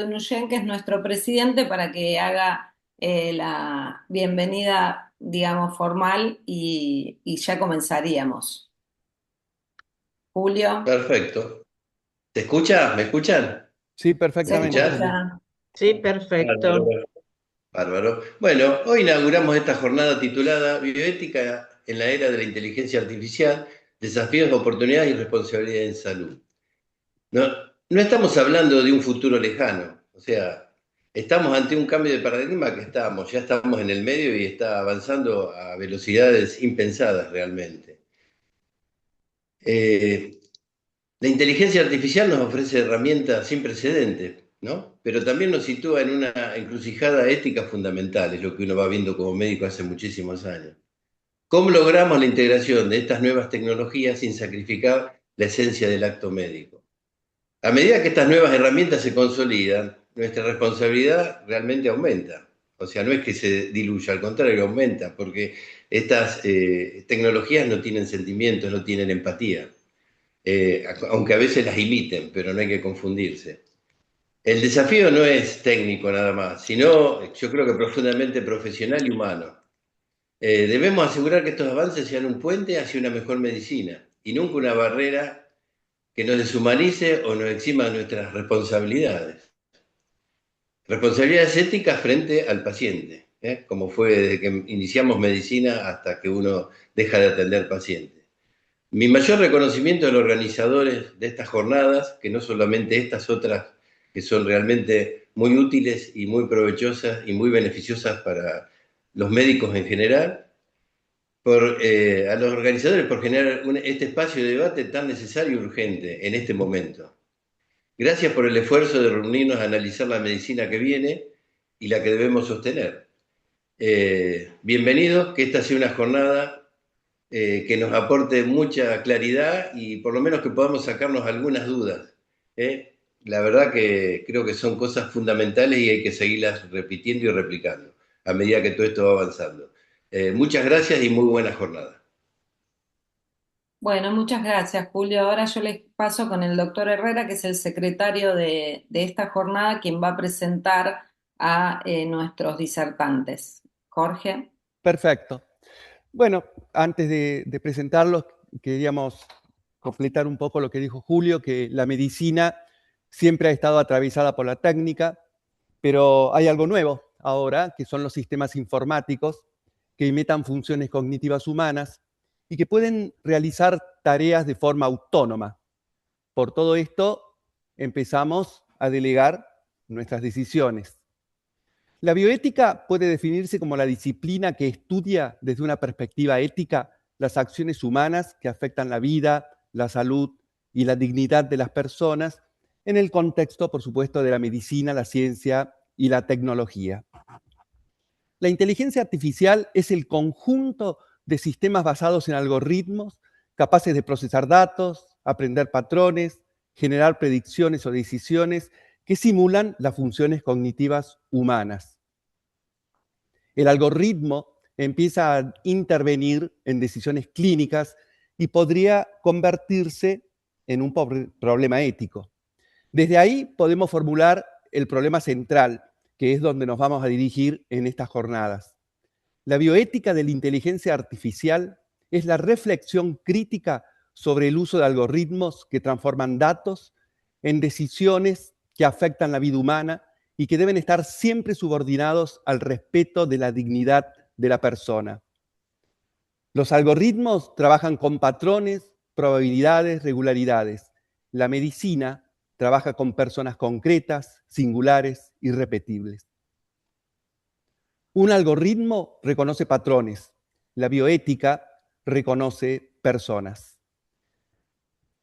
Nuyen, que es nuestro presidente, para que haga la bienvenida, digamos, formal y ya comenzaríamos. Julio, Perfecto. ¿Se escucha? ¿Me escuchan? Sí, ¿se ¿Me perfectamente, escuchás? Julio. escucha? Sí, Bárbaro. perfecto. Bárbaro. Bueno, hoy inauguramos esta jornada titulada Bioética en la era de la inteligencia artificial, desafíos, oportunidades y responsabilidad en salud. No, no estamos hablando de un futuro lejano, o sea, estamos ante un cambio de paradigma que ya estamos en el medio y está avanzando a velocidades impensadas realmente. Eh, La inteligencia artificial nos ofrece herramientas sin precedentes, ¿no? Pero también nos sitúa en una encrucijada ética fundamental, es lo que uno va viendo como médico hace muchísimos años. ¿Cómo logramos la integración de estas nuevas tecnologías sin sacrificar la esencia del acto médico? A medida que estas nuevas herramientas se consolidan, nuestra responsabilidad realmente aumenta. O sea, no es que se diluya, al contrario, aumenta, porque estas tecnologías no tienen sentimientos, no tienen empatía, aunque a veces las imiten, pero no hay que confundirse. El desafío no es técnico nada más, sino yo creo que profundamente profesional y humano. Debemos asegurar que estos avances sean un puente hacia una mejor medicina y nunca una barrera que nos deshumanice o nos exima de nuestras responsabilidades. Responsabilidades éticas frente al paciente, como fue desde que iniciamos medicina hasta que uno deja de atender pacientes. Mi mayor reconocimiento a los organizadores de estas jornadas, que no solamente estas otras que son realmente muy útiles y muy provechosas y muy beneficiosas para los médicos en general, a los organizadores por generar este espacio de debate tan necesario y urgente en este momento. Gracias por el esfuerzo de reunirnos a analizar la medicina que viene y la que debemos sostener. Bienvenidos, que esta sea una jornada que nos aporte mucha claridad y por lo menos que podamos sacarnos algunas dudas. La verdad que creo que son cosas fundamentales y hay que seguirlas repitiendo y replicando a medida que todo esto va avanzando. Muchas gracias y muy buena jornada. Bueno, muchas gracias, Julio. Ahora yo les paso con el doctor Herrera, que es el secretario de esta jornada, quien va a presentar a nuestros disertantes. Jorge. Perfecto. Bueno, antes de presentarlos, queríamos completar un poco lo que dijo Julio, que la medicina siempre ha estado atravesada por la técnica, pero hay algo nuevo ahora, que son los sistemas informáticos que imitan funciones cognitivas humanas y que pueden realizar tareas de forma autónoma. Por todo esto, empezamos a delegar nuestras decisiones. La bioética puede definirse como la disciplina que estudia desde una perspectiva ética las acciones humanas que afectan la vida, la salud y la dignidad de las personas en el contexto, por supuesto, de la medicina, la ciencia y la tecnología. La inteligencia artificial es el conjunto de sistemas basados en algoritmos capaces de procesar datos, aprender patrones, generar predicciones o decisiones que simulan las funciones cognitivas humanas. El algoritmo empieza a intervenir en decisiones clínicas y podría convertirse en un problema ético. Desde ahí podemos formular el problema central, que es donde nos vamos a dirigir en estas jornadas. La bioética de la inteligencia artificial es la reflexión crítica sobre el uso de algoritmos que transforman datos en decisiones que afectan la vida humana y que deben estar siempre subordinados al respeto de la dignidad de la persona. Los algoritmos trabajan con patrones, probabilidades, regularidades. La medicina trabaja con personas concretas, singulares, irrepetibles. Un algoritmo reconoce patrones, la bioética reconoce personas.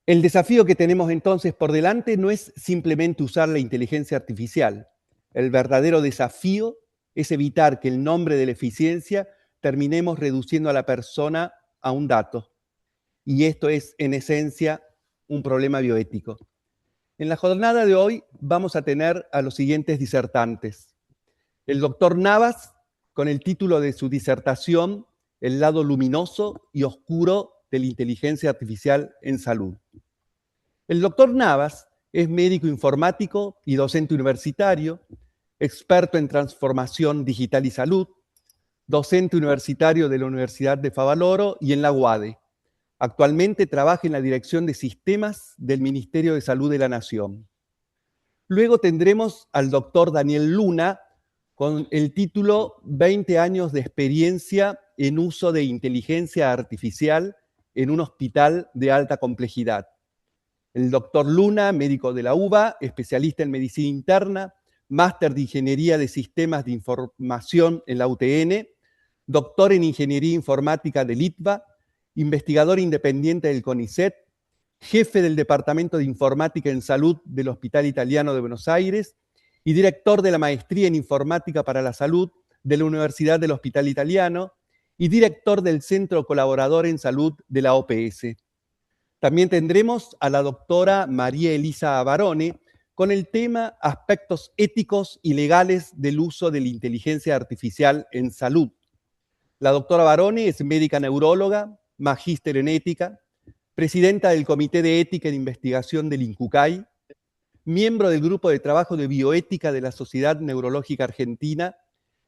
El desafío que tenemos entonces por delante no es simplemente usar la inteligencia artificial. El verdadero desafío es evitar que en nombre de la eficiencia terminemos reduciendo a la persona a un dato. Y esto es, en esencia, un problema bioético. En la jornada de hoy vamos a tener a los siguientes disertantes. El doctor Navas, con el título de su disertación, El lado luminoso y oscuro de la inteligencia artificial en salud. El doctor Navas Es médico informático y docente universitario, experto en transformación digital y salud, docente universitario de la Universidad de Favaloro y en la UADE. Actualmente trabaja en la Dirección de Sistemas del Ministerio de Salud de la Nación. Luego tendremos al doctor Daniel Luna con el título 20 años de experiencia en uso de inteligencia artificial en un hospital de alta complejidad. El doctor Luna, médico de la UBA, especialista en medicina interna, máster de Ingeniería de Sistemas de Información en la UTN, doctor en Ingeniería Informática del ITBA, investigador independiente del CONICET, jefe del Departamento de Informática en Salud del Hospital Italiano de Buenos Aires y director de la Maestría en Informática para la Salud de la Universidad del Hospital Italiano y director del Centro Colaborador en Salud de la OPS. También tendremos a la doctora María Elisa Barone con el tema Aspectos éticos y legales del uso de la inteligencia artificial en salud. La doctora Barone es médica neuróloga, magíster en ética, presidenta del Comité de Ética e Investigación del INCUCAI, miembro del Grupo de Trabajo de Bioética de la Sociedad Neurológica Argentina,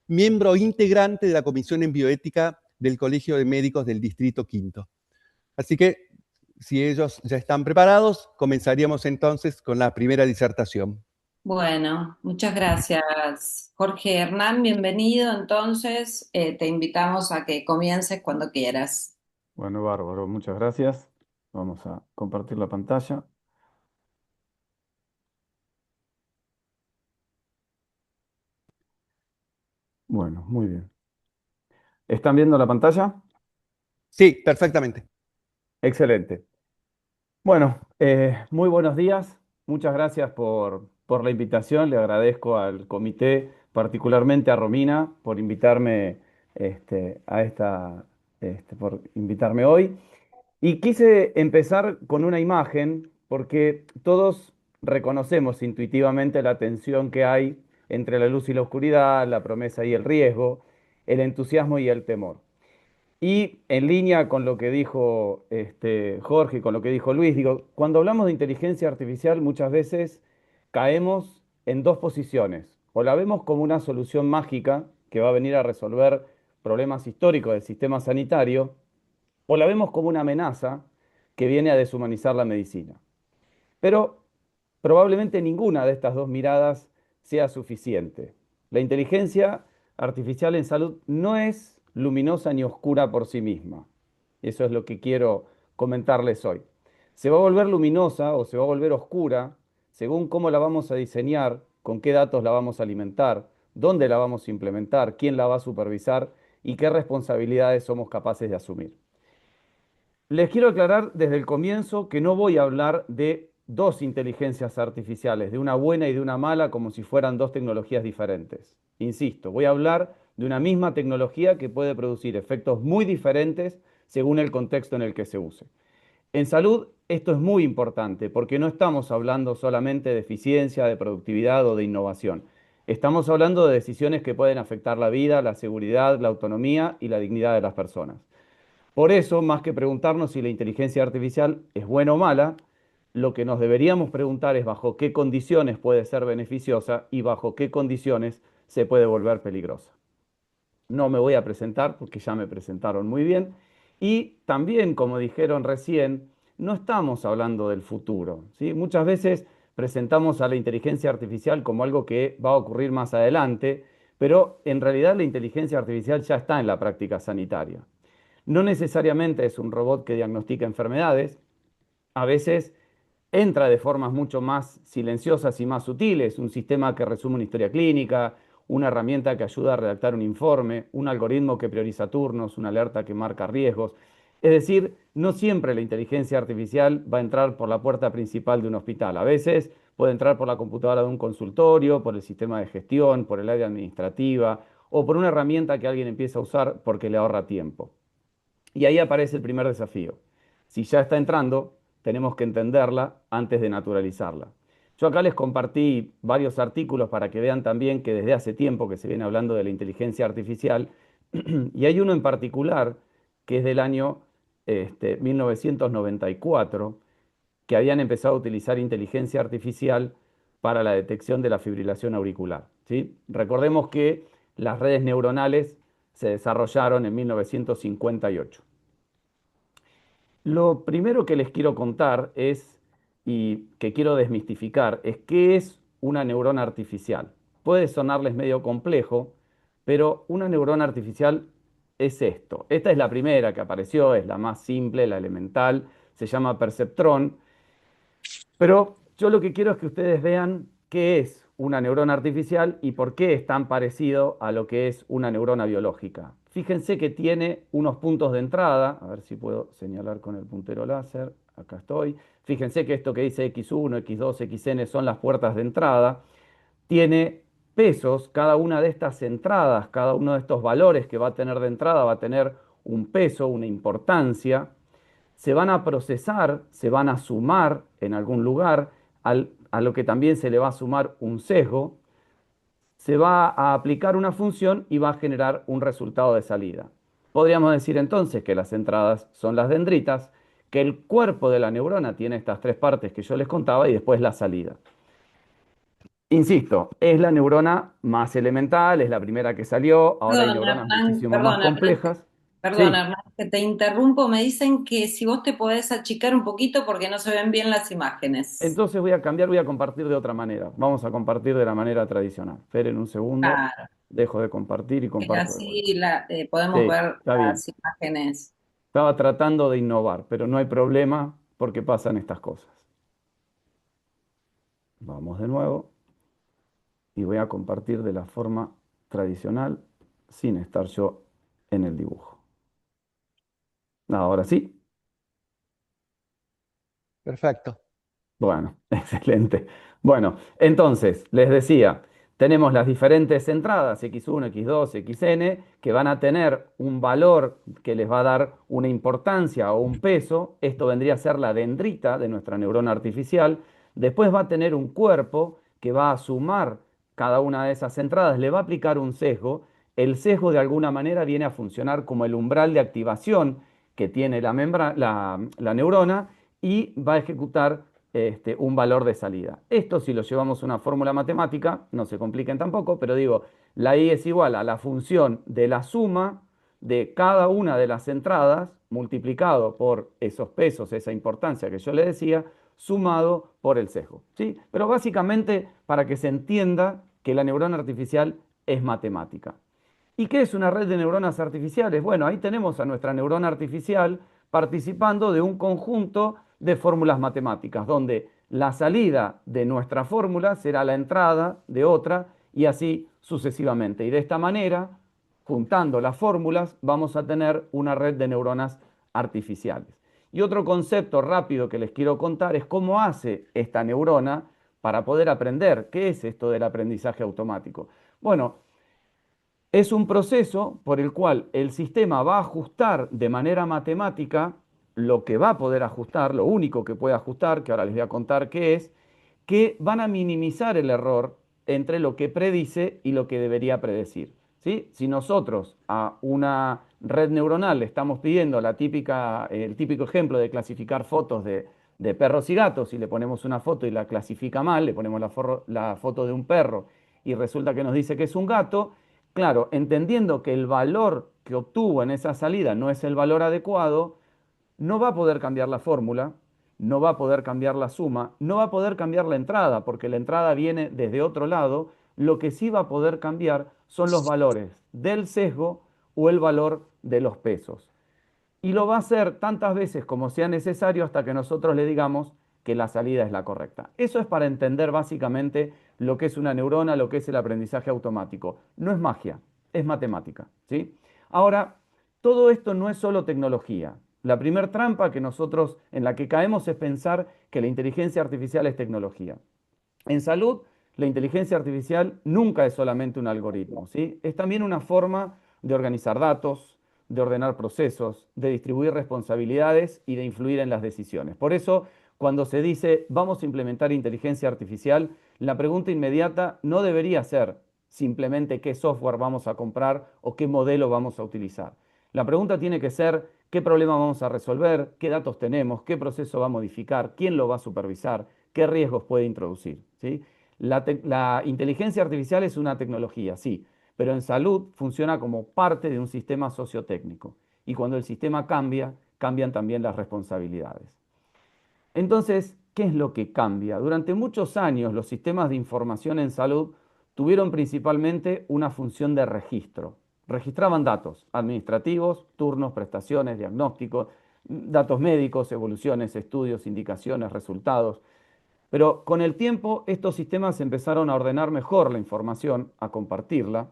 miembro integrante de la Comisión en Bioética del Colegio de Médicos del Distrito Quinto. Así que, si ellos ya están preparados, comenzaríamos entonces con la primera disertación. Bueno, muchas gracias, Jorge. Hernán, bienvenido. Entonces, te invitamos a que comiences cuando quieras. Bueno, bárbaro, muchas gracias. Vamos a compartir la pantalla. Bueno, muy bien. ¿Están viendo la pantalla? Sí, perfectamente. Excelente. Bueno, muy buenos días. Muchas gracias por la invitación. Le agradezco al comité, particularmente a Romina, por invitarme por invitarme hoy. Y quise empezar con una imagen porque todos reconocemos intuitivamente la tensión que hay entre la luz y la oscuridad, la promesa y el riesgo, el entusiasmo y el temor. Y en línea con lo que dijo Jorge y con lo que dijo Luis, digo, cuando hablamos de inteligencia artificial muchas veces caemos en dos posiciones. O la vemos como una solución mágica que va a venir a resolver problemas históricos del sistema sanitario, o la vemos como una amenaza que viene a deshumanizar la medicina. Pero probablemente ninguna de estas dos miradas sea suficiente. La inteligencia artificial en salud no es luminosa ni oscura por sí misma. Eso es lo que quiero comentarles hoy. Se va a volver luminosa o se va a volver oscura según cómo la vamos a diseñar, con qué datos la vamos a alimentar, dónde la vamos a implementar, quién la va a supervisar y qué responsabilidades somos capaces de asumir. Les quiero aclarar desde el comienzo que no voy a hablar de dos inteligencias artificiales, de una buena y de una mala, como si fueran dos tecnologías diferentes. Insisto, voy a hablar de una misma tecnología que puede producir efectos muy diferentes según el contexto en el que se use. En salud, esto es muy importante porque no estamos hablando solamente de eficiencia, de productividad o de innovación. Estamos hablando de decisiones que pueden afectar la vida, la seguridad, la autonomía y la dignidad de las personas. Por eso, más que preguntarnos si la inteligencia artificial es buena o mala, lo que nos deberíamos preguntar es bajo qué condiciones puede ser beneficiosa y bajo qué condiciones se puede volver peligrosa. No me voy a presentar porque ya me presentaron muy bien. Y también, como dijeron recién, no estamos hablando del futuro, ¿sí? Muchas veces presentamos a la inteligencia artificial como algo que va a ocurrir más adelante, pero en realidad la inteligencia artificial ya está en la práctica sanitaria. No necesariamente es un robot que diagnostica enfermedades, a veces entra de formas mucho más silenciosas y más sutiles, un sistema que resume una historia clínica, una herramienta que ayuda a redactar un informe, un algoritmo que prioriza turnos, una alerta que marca riesgos. Es decir, no siempre la inteligencia artificial va a entrar por la puerta principal de un hospital. A veces puede entrar por la computadora de un consultorio, por el sistema de gestión, por el área administrativa o por una herramienta que alguien empieza a usar porque le ahorra tiempo. Y ahí aparece el primer desafío. Si ya está entrando, tenemos que entenderla antes de naturalizarla. Yo acá les compartí varios artículos para que vean también que desde hace tiempo que se viene hablando de la inteligencia artificial, y hay uno en particular que es del año 1994, que habían empezado a utilizar inteligencia artificial para la detección de la fibrilación auricular, ¿sí? Recordemos que las redes neuronales se desarrollaron en 1958. Lo primero que les quiero contar es, y que quiero desmistificar, es qué es una neurona artificial. Puede sonarles medio complejo, pero una neurona artificial es esto. Esta es la primera que apareció, es la más simple, la elemental, se llama perceptrón, pero yo lo que quiero es que ustedes vean qué es una neurona artificial y por qué es tan parecido a lo que es una neurona biológica. Fíjense que tiene unos puntos de entrada, a ver si puedo señalar con el puntero láser, acá estoy. Fíjense que esto que dice X1, X2, XN son las puertas de entrada. Tiene pesos, cada una de estas entradas, cada uno de estos valores que va a tener de entrada va a tener un peso, una importancia, se van a procesar, se van a sumar en algún lugar, a lo que también se le va a sumar un sesgo, se va a aplicar una función y va a generar un resultado de salida. Podríamos decir entonces que las entradas son las dendritas, que el cuerpo de la neurona tiene estas tres partes que yo les contaba y después la salida. Insisto, es la neurona más elemental, es la primera que salió, ahora hay Perdón, neuronas Hernán, muchísimo más complejas. perdón, Sí. Hernán, que te interrumpo. Me dicen que si vos te podés achicar un poquito porque no se ven bien las imágenes. Entonces voy a cambiar, voy a compartir de otra manera. Vamos a compartir de la manera tradicional. Esperen un segundo, Claro, dejo de compartir y que comparto de vuelta. así podemos Sí, ver está bien. las imágenes. Estaba tratando de innovar, pero no hay problema porque pasan estas cosas. Vamos de nuevo y voy a compartir de la forma tradicional sin estar yo en el dibujo. Ahora sí. Perfecto. Bueno, excelente. Bueno, entonces, les decía, tenemos las diferentes entradas X1, X2, XN, que van a tener un valor que les va a dar una importancia o un peso. Esto vendría a ser la dendrita de nuestra neurona artificial. Después va a tener un cuerpo que va a sumar cada una de esas entradas, le va a aplicar un sesgo. El sesgo de alguna manera viene a funcionar como el umbral de activación que tiene la neurona y va a ejecutar un valor de salida. Esto si lo llevamos a una fórmula matemática, no se compliquen tampoco, pero digo, la I es igual a la función de la suma de cada una de las entradas multiplicado por esos pesos, esa importancia que yo le decía, sumado por el sesgo, ¿sí? Pero básicamente para que se entienda que la neurona artificial es matemática. ¿Y qué es una red de neuronas artificiales? Bueno, ahí tenemos a nuestra neurona artificial participando de un conjunto de fórmulas matemáticas, donde la salida de nuestra fórmula será la entrada de otra y así sucesivamente. Y de esta manera, juntando las fórmulas, vamos a tener una red de neuronas artificiales. Y otro concepto rápido que les quiero contar es cómo hace esta neurona para poder aprender. ¿Qué es esto del aprendizaje automático? Bueno, es un proceso por el cual el sistema va a ajustar de manera matemática lo que va a poder ajustar, lo único que puede ajustar, que ahora les voy a contar qué es, que van a minimizar el error entre lo que predice y lo que debería predecir, ¿sí? Si nosotros a una red neuronal le estamos pidiendo el típico ejemplo de clasificar fotos de perros y gatos, y le ponemos una foto y la clasifica mal, le ponemos la foto de un perro y resulta que nos dice que es un gato. Claro, entendiendo que el valor que obtuvo en esa salida no es el valor adecuado, no va a poder cambiar la fórmula, no va a poder cambiar la suma, no va a poder cambiar la entrada, porque la entrada viene desde otro lado. Lo que sí va a poder cambiar son los valores del sesgo o el valor de los pesos. Y lo va a hacer tantas veces como sea necesario hasta que nosotros le digamos que la salida es la correcta. Eso es para entender básicamente lo que es una neurona, lo que es el aprendizaje automático. No es magia, es matemática, ¿sí? Ahora, todo esto no es solo tecnología. La primer trampa en la que caemos es pensar que la inteligencia artificial es tecnología. En salud, la inteligencia artificial nunca es solamente un algoritmo, ¿sí? Es también una forma de organizar datos, de ordenar procesos, de distribuir responsabilidades y de influir en las decisiones. Por eso, cuando se dice vamos a implementar inteligencia artificial, la pregunta inmediata no debería ser simplemente qué software vamos a comprar o qué modelo vamos a utilizar. La pregunta tiene que ser qué problema vamos a resolver, qué datos tenemos, qué proceso va a modificar, quién lo va a supervisar, qué riesgos puede introducir, ¿sí? La inteligencia artificial es una tecnología, sí, pero en salud funciona como parte de un sistema sociotécnico. Y cuando el sistema cambia, cambian también las responsabilidades. Entonces, ¿qué es lo que cambia? Durante muchos años los sistemas de información en salud tuvieron principalmente una función de registro. Registraban datos administrativos, turnos, prestaciones, diagnósticos, datos médicos, evoluciones, estudios, indicaciones, resultados. Pero con el tiempo estos sistemas empezaron a ordenar mejor la información, a compartirla,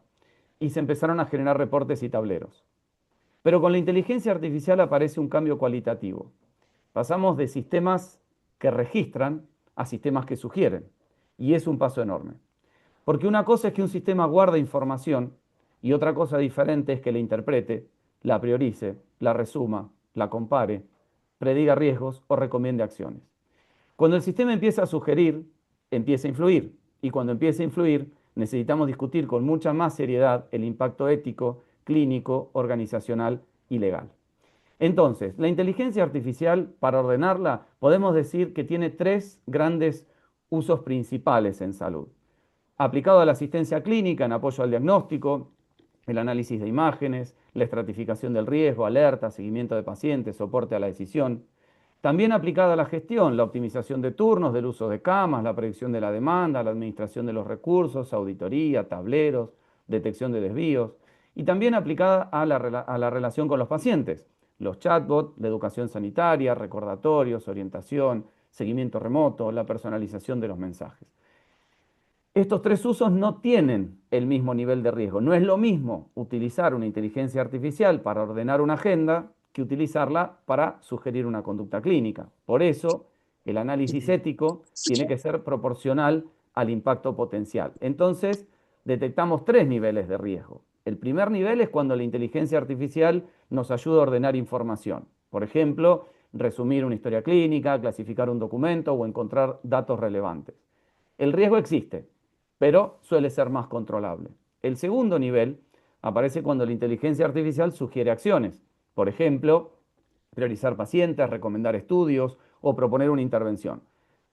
y se empezaron a generar reportes y tableros. Pero con la inteligencia artificial aparece un cambio cualitativo. Pasamos de sistemas que registran a sistemas que sugieren. Y es un paso enorme. Porque una cosa es que un sistema guarde información y otra cosa diferente es que la interprete, la priorice, la resuma, la compare, prediga riesgos o recomiende acciones. Cuando el sistema empieza a sugerir, empieza a influir. Y cuando empieza a influir, necesitamos discutir con mucha más seriedad el impacto ético, clínico, organizacional y legal. Entonces, la inteligencia artificial, para ordenarla, podemos decir que tiene tres grandes usos principales en salud. Aplicado a la asistencia clínica en apoyo al diagnóstico, el análisis de imágenes, la estratificación del riesgo, alerta, seguimiento de pacientes, soporte a la decisión. También aplicada a la gestión, la optimización de turnos, del uso de camas, la predicción de la demanda, la administración de los recursos, auditoría, tableros, detección de desvíos. Y también aplicada a la relación con los pacientes, los chatbots, la educación sanitaria, recordatorios, orientación, seguimiento remoto, la personalización de los mensajes. Estos tres usos no tienen el mismo nivel de riesgo. No es lo mismo utilizar una inteligencia artificial para ordenar una agenda que utilizarla para sugerir una conducta clínica. Por eso, el análisis ético tiene que ser proporcional al impacto potencial. Entonces, detectamos tres niveles de riesgo. El primer nivel es cuando la inteligencia artificial nos ayuda a ordenar información. Por ejemplo, resumir una historia clínica, clasificar un documento o encontrar datos relevantes. El riesgo existe, pero suele ser más controlable. El segundo nivel aparece cuando la inteligencia artificial sugiere acciones. Por ejemplo, priorizar pacientes, recomendar estudios o proponer una intervención.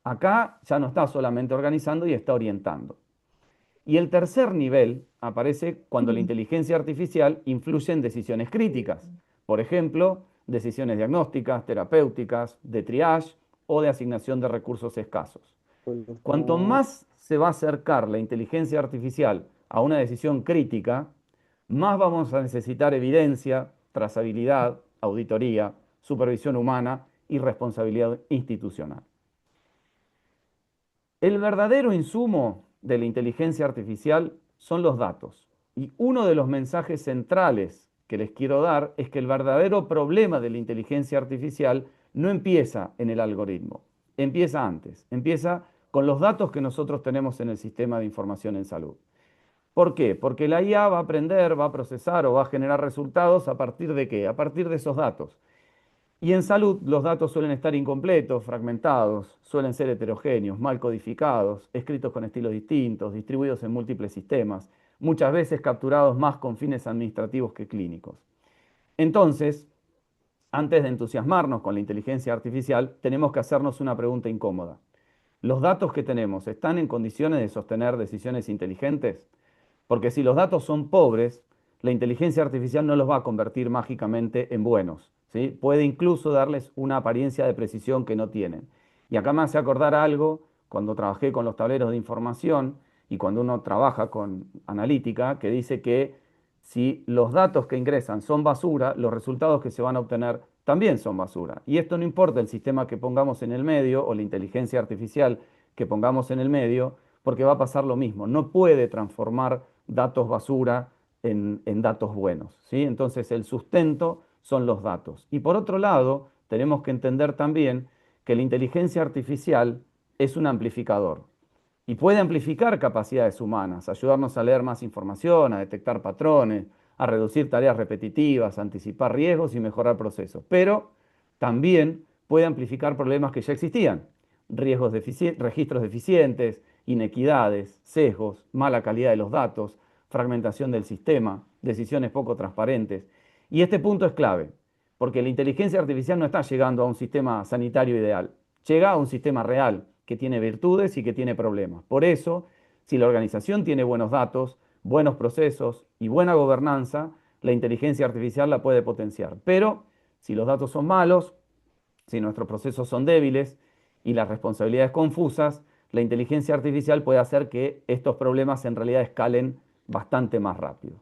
Acá ya no está solamente organizando y está orientando. Y el tercer nivel aparece cuando la inteligencia artificial influye en decisiones críticas. Por ejemplo, decisiones diagnósticas, terapéuticas, de triage o de asignación de recursos escasos. Cuanto más se va a acercar la inteligencia artificial a una decisión crítica, más vamos a necesitar evidencia, trazabilidad, auditoría, supervisión humana y responsabilidad institucional. El verdadero insumo de la inteligencia artificial son los datos. Y uno de los mensajes centrales que les quiero dar es que el verdadero problema de la inteligencia artificial no empieza en el algoritmo, empieza antes, empieza con los datos que nosotros tenemos en el sistema de información en salud. ¿Por qué? Porque la IA va a aprender, va a procesar o va a generar resultados ¿a partir de qué? A partir de esos datos. Y en salud los datos suelen estar incompletos, fragmentados, suelen ser heterogéneos, mal codificados, escritos con estilos distintos, distribuidos en múltiples sistemas, muchas veces capturados más con fines administrativos que clínicos. Entonces, antes de entusiasmarnos con la inteligencia artificial, tenemos que hacernos una pregunta incómoda. ¿Los datos que tenemos están en condiciones de sostener decisiones inteligentes? Porque si los datos son pobres, la inteligencia artificial no los va a convertir mágicamente en buenos, ¿sí? Puede incluso darles una apariencia de precisión que no tienen. Y acá me hace acordar algo cuando trabajé con los tableros de información y cuando uno trabaja con analítica, que dice que si los datos que ingresan son basura, los resultados que se van a obtener también son basura. Y esto no importa el sistema que pongamos en el medio o la inteligencia artificial que pongamos en el medio, porque va a pasar lo mismo. No puede transformar datos basura en datos buenos, ¿sí? Entonces el sustento son los datos. Y por otro lado, tenemos que entender también que la inteligencia artificial es un amplificador y puede amplificar capacidades humanas, ayudarnos a leer más información, a detectar patrones, a reducir tareas repetitivas, a anticipar riesgos y mejorar procesos. Pero también puede amplificar problemas que ya existían, registros deficientes, inequidades, sesgos, mala calidad de los datos, fragmentación del sistema, decisiones poco transparentes. Y este punto es clave, porque la inteligencia artificial no está llegando a un sistema sanitario ideal, llega a un sistema real que tiene virtudes y que tiene problemas. Por eso, si la organización tiene buenos datos, buenos procesos y buena gobernanza, la inteligencia artificial la puede potenciar. Pero si los datos son malos, si nuestros procesos son débiles y las responsabilidades confusas, la inteligencia artificial puede hacer que estos problemas en realidad escalen bastante más rápido.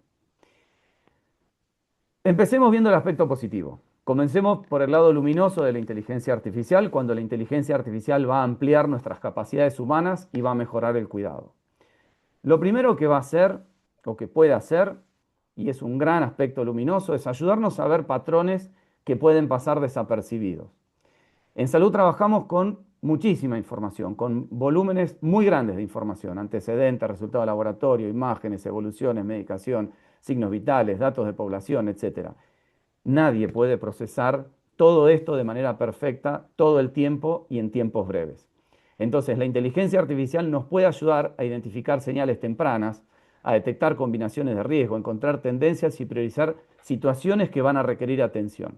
Empecemos viendo el aspecto positivo. Comencemos por el lado luminoso de la inteligencia artificial, cuando la inteligencia artificial va a ampliar nuestras capacidades humanas y va a mejorar el cuidado. Lo primero que va a hacer, o que puede hacer, y es un gran aspecto luminoso, es ayudarnos a ver patrones que pueden pasar desapercibidos. En salud trabajamos con muchísima información, con volúmenes muy grandes de información, antecedentes, resultados de laboratorio, imágenes, evoluciones, medicación, signos vitales, datos de población, etc. Nadie puede procesar todo esto de manera perfecta todo el tiempo y en tiempos breves. Entonces, la inteligencia artificial nos puede ayudar a identificar señales tempranas, a detectar combinaciones de riesgo, encontrar tendencias y priorizar situaciones que van a requerir atención.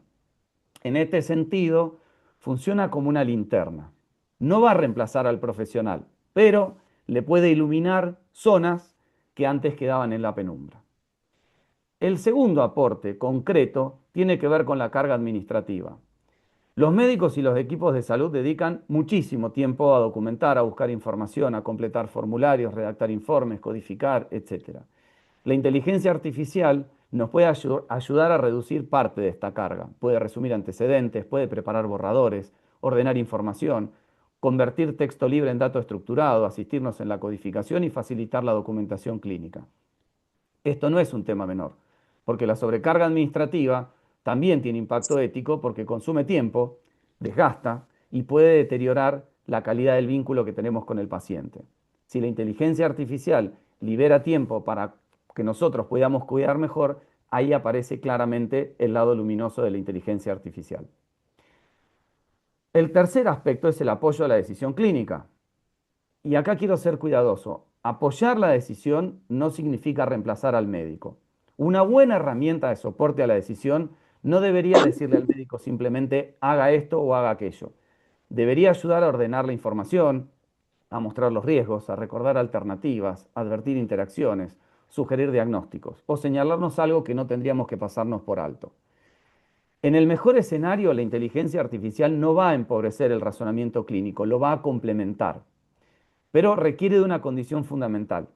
En este sentido, funciona como una linterna. No va a reemplazar al profesional, pero le puede iluminar zonas que antes quedaban en la penumbra. El segundo aporte concreto tiene que ver con la carga administrativa. Los médicos y los equipos de salud dedican muchísimo tiempo a documentar, a buscar información, a completar formularios, redactar informes, codificar, etc. La inteligencia artificial nos puede ayudar a reducir parte de esta carga. Puede resumir antecedentes, puede preparar borradores, ordenar información, convertir texto libre en dato estructurado, asistirnos en la codificación y facilitar la documentación clínica. Esto no es un tema menor, porque la sobrecarga administrativa también tiene impacto ético porque consume tiempo, desgasta y puede deteriorar la calidad del vínculo que tenemos con el paciente. Si la inteligencia artificial libera tiempo para que nosotros podamos cuidar mejor, ahí aparece claramente el lado luminoso de la inteligencia artificial. El tercer aspecto es el apoyo a la decisión clínica. Y acá quiero ser cuidadoso. Apoyar la decisión no significa reemplazar al médico. Una buena herramienta de soporte a la decisión no debería decirle al médico simplemente haga esto o haga aquello. Debería ayudar a ordenar la información, a mostrar los riesgos, a recordar alternativas, advertir interacciones, sugerir diagnósticos o señalarnos algo que no tendríamos que pasarnos por alto. En el mejor escenario, la inteligencia artificial no va a empobrecer el razonamiento clínico, lo va a complementar, pero requiere de una condición fundamental,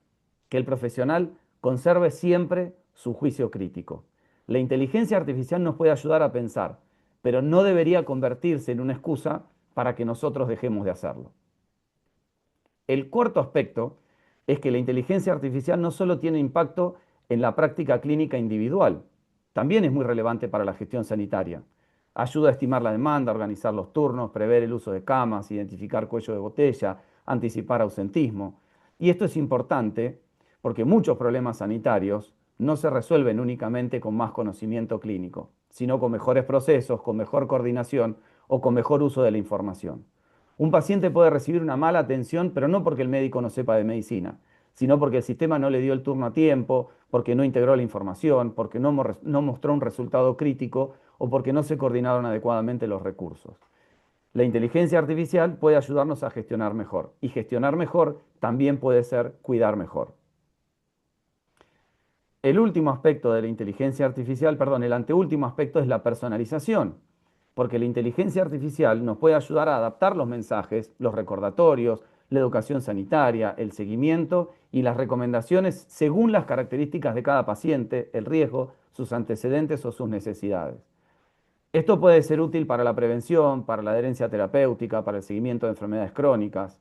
que el profesional conserve siempre su juicio crítico. La inteligencia artificial nos puede ayudar a pensar, pero no debería convertirse en una excusa para que nosotros dejemos de hacerlo. El cuarto aspecto es que la inteligencia artificial no solo tiene impacto en la práctica clínica individual, también es muy relevante para la gestión sanitaria. Ayuda a estimar la demanda, organizar los turnos, prever el uso de camas, identificar cuello de botella, anticipar ausentismo. Y esto es importante porque muchos problemas sanitarios no se resuelven únicamente con más conocimiento clínico, sino con mejores procesos, con mejor coordinación o con mejor uso de la información. Un paciente puede recibir una mala atención, pero no porque el médico no sepa de medicina, sino porque el sistema no le dio el turno a tiempo, porque no integró la información, porque no mostró un resultado crítico o porque no se coordinaron adecuadamente los recursos. La inteligencia artificial puede ayudarnos a gestionar mejor, y gestionar mejor también puede ser cuidar mejor. El último aspecto de la inteligencia artificial, perdón, el anteúltimo aspecto es la personalización, porque la inteligencia artificial nos puede ayudar a adaptar los mensajes, los recordatorios, la educación sanitaria, el seguimiento y las recomendaciones según las características de cada paciente, el riesgo, sus antecedentes o sus necesidades. Esto puede ser útil para la prevención, para la adherencia terapéutica, para el seguimiento de enfermedades crónicas,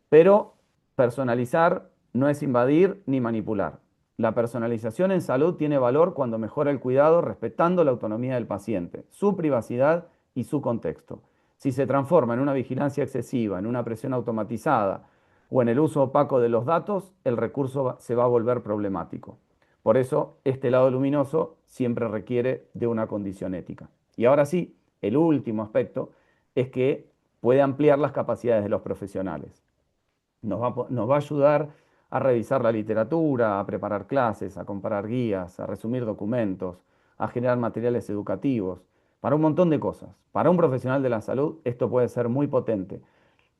pero personalizar no es invadir ni manipular. La personalización en salud tiene valor cuando mejora el cuidado respetando la autonomía del paciente, su privacidad y su contexto. Si se transforma en una vigilancia excesiva, en una presión automatizada o en el uso opaco de los datos, el recurso se va a volver problemático. Por eso, este lado luminoso siempre requiere de una condición ética. Y ahora sí, el último aspecto es que puede ampliar las capacidades de los profesionales. Nos va a ayudar a revisar la literatura, a preparar clases, a comparar guías, a resumir documentos, a generar materiales educativos, para un montón de cosas. Para un profesional de la salud esto puede ser muy potente.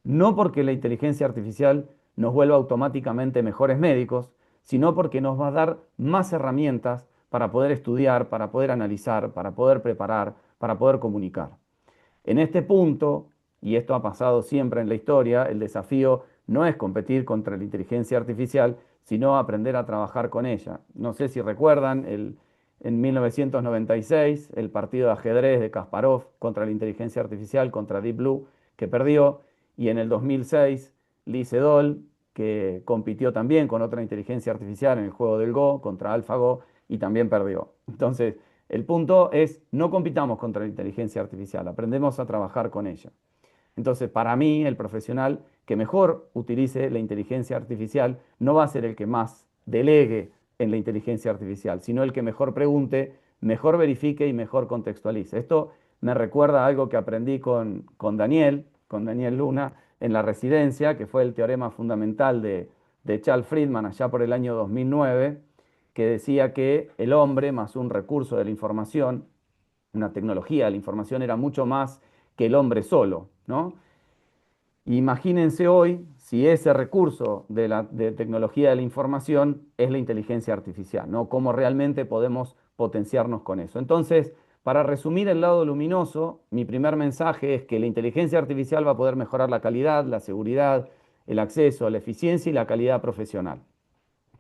No porque la inteligencia artificial nos vuelva automáticamente mejores médicos, sino porque nos va a dar más herramientas para poder estudiar, para poder analizar, para poder preparar, para poder comunicar. En este punto, y esto ha pasado siempre en la historia, el desafío no es competir contra la inteligencia artificial, sino aprender a trabajar con ella. No sé si recuerdan, en 1996, el partido de ajedrez de Kasparov contra la inteligencia artificial, contra Deep Blue, que perdió, y en el 2006, Lee Sedol, que compitió también con otra inteligencia artificial en el juego del Go, contra AlphaGo, y también perdió. Entonces, el punto es, no compitamos contra la inteligencia artificial, aprendemos a trabajar con ella. Entonces, para mí, el profesional que mejor utilice la inteligencia artificial no va a ser el que más delegue en la inteligencia artificial, sino el que mejor pregunte, mejor verifique y mejor contextualice. Esto me recuerda a algo que aprendí con Daniel Luna, en la residencia, que fue el teorema fundamental de Charles Friedman allá por el año 2009, que decía que el hombre más un recurso de la información, una tecnología de la información, era mucho más que el hombre solo, ¿no? Imagínense hoy si ese recurso de tecnología de la información es la inteligencia artificial, ¿no? Cómo realmente podemos potenciarnos con eso. Entonces, para resumir el lado luminoso, mi primer mensaje es que la inteligencia artificial va a poder mejorar la calidad, la seguridad, el acceso, la eficiencia y la calidad profesional.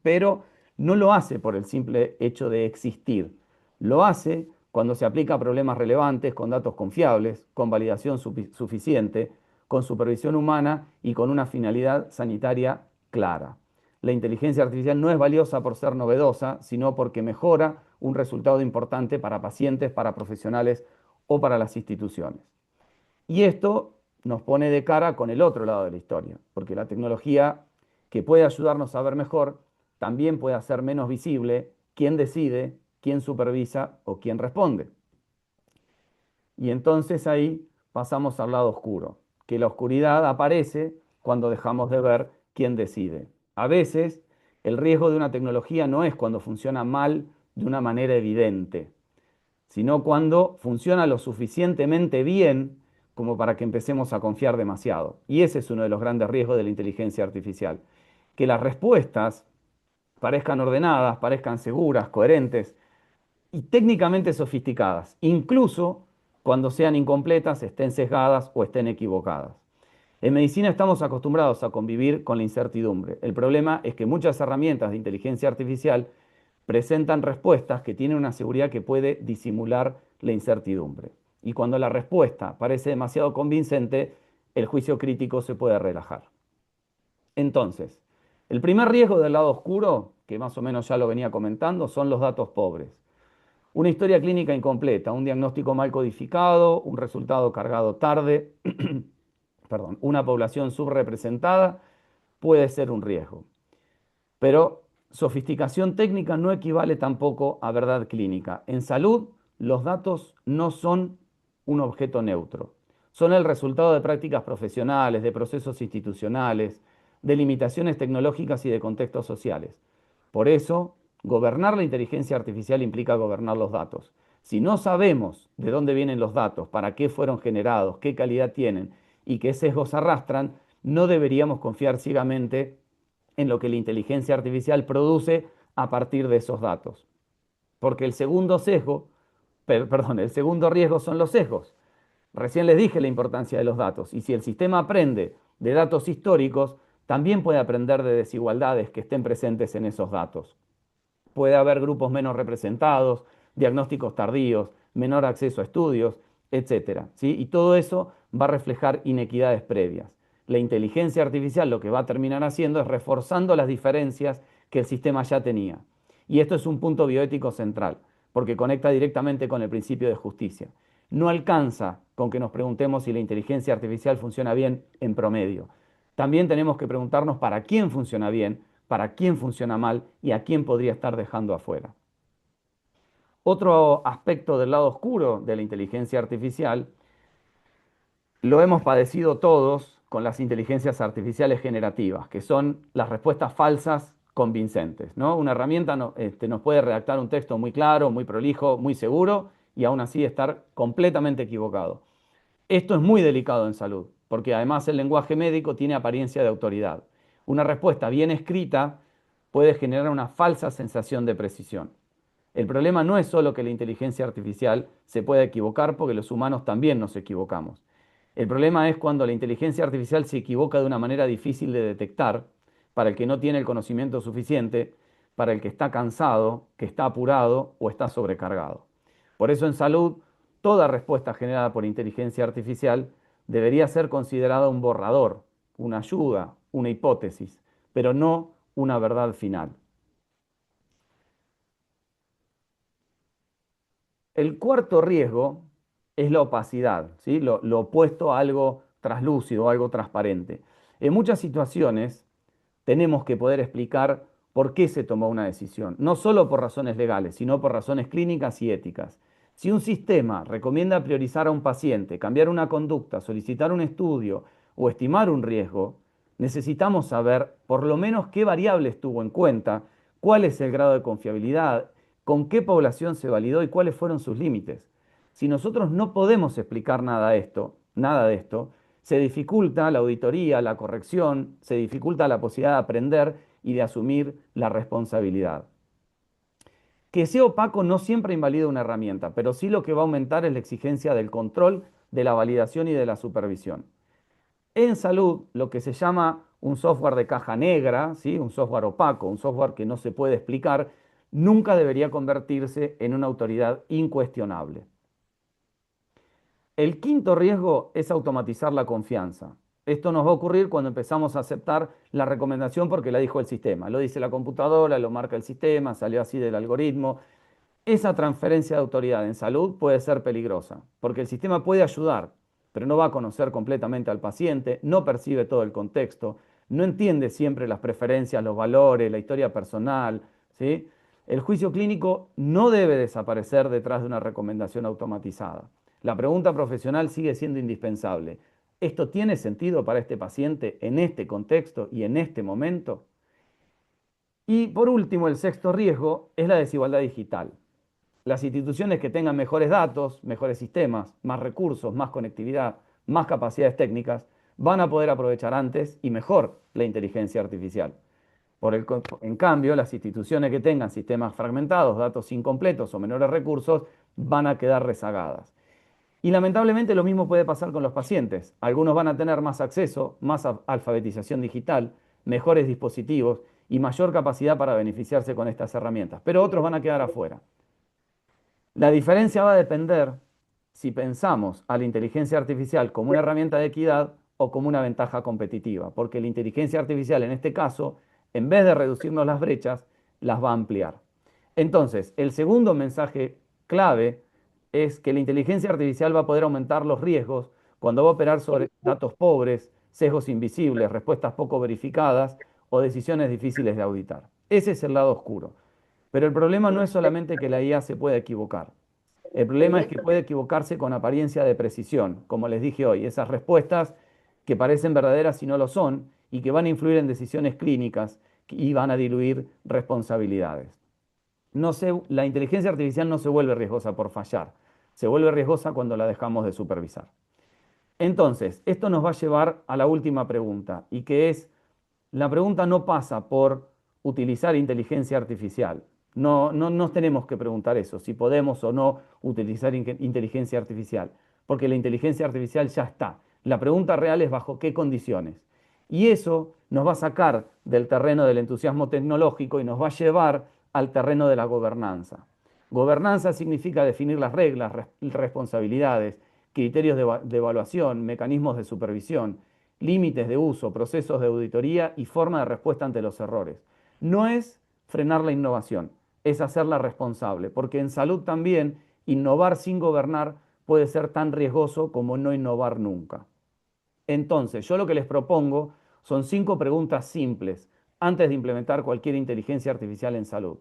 Pero no lo hace por el simple hecho de existir. Lo hace cuando se aplica a problemas relevantes, con datos confiables, con validación suficiente, con supervisión humana y con una finalidad sanitaria clara. La inteligencia artificial no es valiosa por ser novedosa, sino porque mejora un resultado importante para pacientes, para profesionales o para las instituciones. Y esto nos pone de cara con el otro lado de la historia, porque la tecnología que puede ayudarnos a ver mejor también puede hacer menos visible quién decide, quién supervisa o quién responde. Y entonces ahí pasamos al lado oscuro, que la oscuridad aparece cuando dejamos de ver quién decide. A veces el riesgo de una tecnología no es cuando funciona mal de una manera evidente, sino cuando funciona lo suficientemente bien como para que empecemos a confiar demasiado. Y ese es uno de los grandes riesgos de la inteligencia artificial, que las respuestas parezcan ordenadas, parezcan seguras, coherentes y técnicamente sofisticadas, incluso cuando sean incompletas, estén sesgadas o estén equivocadas. En medicina estamos acostumbrados a convivir con la incertidumbre. El problema es que muchas herramientas de inteligencia artificial presentan respuestas que tienen una seguridad que puede disimular la incertidumbre. Y cuando la respuesta parece demasiado convincente, el juicio crítico se puede relajar. Entonces, el primer riesgo del lado oscuro, que más o menos ya lo venía comentando, son los datos pobres. Una historia clínica incompleta, un diagnóstico mal codificado, un resultado cargado tarde, perdón, una población subrepresentada puede ser un riesgo. Pero sofisticación técnica no equivale tampoco a verdad clínica. En salud, los datos no son un objeto neutro. Son el resultado de prácticas profesionales, de procesos institucionales, de limitaciones tecnológicas y de contextos sociales. Por eso, gobernar la inteligencia artificial implica gobernar los datos. Si no sabemos de dónde vienen los datos, para qué fueron generados, qué calidad tienen y qué sesgos arrastran, no deberíamos confiar ciegamente en lo que la inteligencia artificial produce a partir de esos datos. Porque el segundo sesgo, el segundo riesgo son los sesgos. Recién les dije la importancia de los datos, y si el sistema aprende de datos históricos, también puede aprender de desigualdades que estén presentes en esos datos. Puede haber grupos menos representados, diagnósticos tardíos, menor acceso a estudios, etcétera, ¿sí? Y todo eso va a reflejar inequidades previas. La inteligencia artificial lo que va a terminar haciendo es reforzando las diferencias que el sistema ya tenía. Y esto es un punto bioético central, porque conecta directamente con el principio de justicia. No alcanza con que nos preguntemos si la inteligencia artificial funciona bien en promedio. También tenemos que preguntarnos para quién funciona bien, para quién funciona mal y a quién podría estar dejando afuera. Otro aspecto del lado oscuro de la inteligencia artificial lo hemos padecido todos con las inteligencias artificiales generativas, que son las respuestas falsas convincentes, ¿no? Una herramienta nos puede redactar un texto muy claro, muy prolijo, muy seguro, y aún así estar completamente equivocado. Esto es muy delicado en salud, porque además el lenguaje médico tiene apariencia de autoridad. Una respuesta bien escrita puede generar una falsa sensación de precisión. El problema no es solo que la inteligencia artificial se pueda equivocar, porque los humanos también nos equivocamos. El problema es cuando la inteligencia artificial se equivoca de una manera difícil de detectar, para el que no tiene el conocimiento suficiente, para el que está cansado, que está apurado o está sobrecargado. Por eso en salud, toda respuesta generada por inteligencia artificial debería ser considerada un borrador, una ayuda, una hipótesis, pero no una verdad final. El cuarto riesgo es la opacidad, ¿sí? Lo opuesto a algo traslúcido, algo transparente. En muchas situaciones tenemos que poder explicar por qué se tomó una decisión, no solo por razones legales, sino por razones clínicas y éticas. Si un sistema recomienda priorizar a un paciente, cambiar una conducta, solicitar un estudio o estimar un riesgo, necesitamos saber por lo menos qué variables tuvo en cuenta, cuál es el grado de confiabilidad, con qué población se validó y cuáles fueron sus límites. Si nosotros no podemos explicar nada de esto, se dificulta la auditoría, la corrección, se dificulta la posibilidad de aprender y de asumir la responsabilidad. Que sea opaco no siempre invalida una herramienta, pero sí lo que va a aumentar es la exigencia del control, de la validación y de la supervisión. En salud, lo que se llama un software de caja negra, ¿sí? Un software opaco, un software que no se puede explicar, nunca debería convertirse en una autoridad incuestionable. El quinto riesgo es automatizar la confianza. Esto nos va a ocurrir cuando empezamos a aceptar la recomendación porque la dijo el sistema. Lo dice la computadora, lo marca el sistema, salió así del algoritmo. Esa transferencia de autoridad en salud puede ser peligrosa, porque el sistema puede ayudar, pero no va a conocer completamente al paciente, no percibe todo el contexto, no entiende siempre las preferencias, los valores, la historia personal, ¿sí? El juicio clínico no debe desaparecer detrás de una recomendación automatizada. La pregunta profesional sigue siendo indispensable. ¿Esto tiene sentido para este paciente en este contexto y en este momento? Y por último, el sexto riesgo es la desigualdad digital. Las instituciones que tengan mejores datos, mejores sistemas, más recursos, más conectividad, más capacidades técnicas, van a poder aprovechar antes y mejor la inteligencia artificial. En cambio, las instituciones que tengan sistemas fragmentados, datos incompletos o menores recursos, van a quedar rezagadas. Y lamentablemente lo mismo puede pasar con los pacientes. Algunos van a tener más acceso, más alfabetización digital, mejores dispositivos y mayor capacidad para beneficiarse con estas herramientas, pero otros van a quedar afuera. La diferencia va a depender si pensamos a la inteligencia artificial como una herramienta de equidad o como una ventaja competitiva, porque la inteligencia artificial en este caso, en vez de reducirnos las brechas, las va a ampliar. Entonces, el segundo mensaje clave es que la inteligencia artificial va a poder aumentar los riesgos cuando va a operar sobre datos pobres, sesgos invisibles, respuestas poco verificadas o decisiones difíciles de auditar. Ese es el lado oscuro. Pero el problema no es solamente que la IA se pueda equivocar. El problema es que puede equivocarse con apariencia de precisión, como les dije hoy, esas respuestas que parecen verdaderas y no lo son, y que van a influir en decisiones clínicas y van a diluir responsabilidades. La inteligencia artificial no se vuelve riesgosa por fallar, se vuelve riesgosa cuando la dejamos de supervisar. Entonces, esto nos va a llevar a la última pregunta, y que es, la pregunta no pasa por utilizar inteligencia artificial. No nos tenemos que preguntar eso, si podemos o no utilizar inteligencia artificial, porque la inteligencia artificial ya está. La pregunta real es bajo qué condiciones. Y eso nos va a sacar del terreno del entusiasmo tecnológico y nos va a llevar al terreno de la gobernanza. Gobernanza significa definir las reglas, responsabilidades, criterios de evaluación, mecanismos de supervisión, límites de uso, procesos de auditoría y forma de respuesta ante los errores. No es frenar la innovación, es hacerla responsable, porque en salud también innovar sin gobernar puede ser tan riesgoso como no innovar nunca. Entonces, yo lo que les propongo son 5 preguntas simples antes de implementar cualquier inteligencia artificial en salud.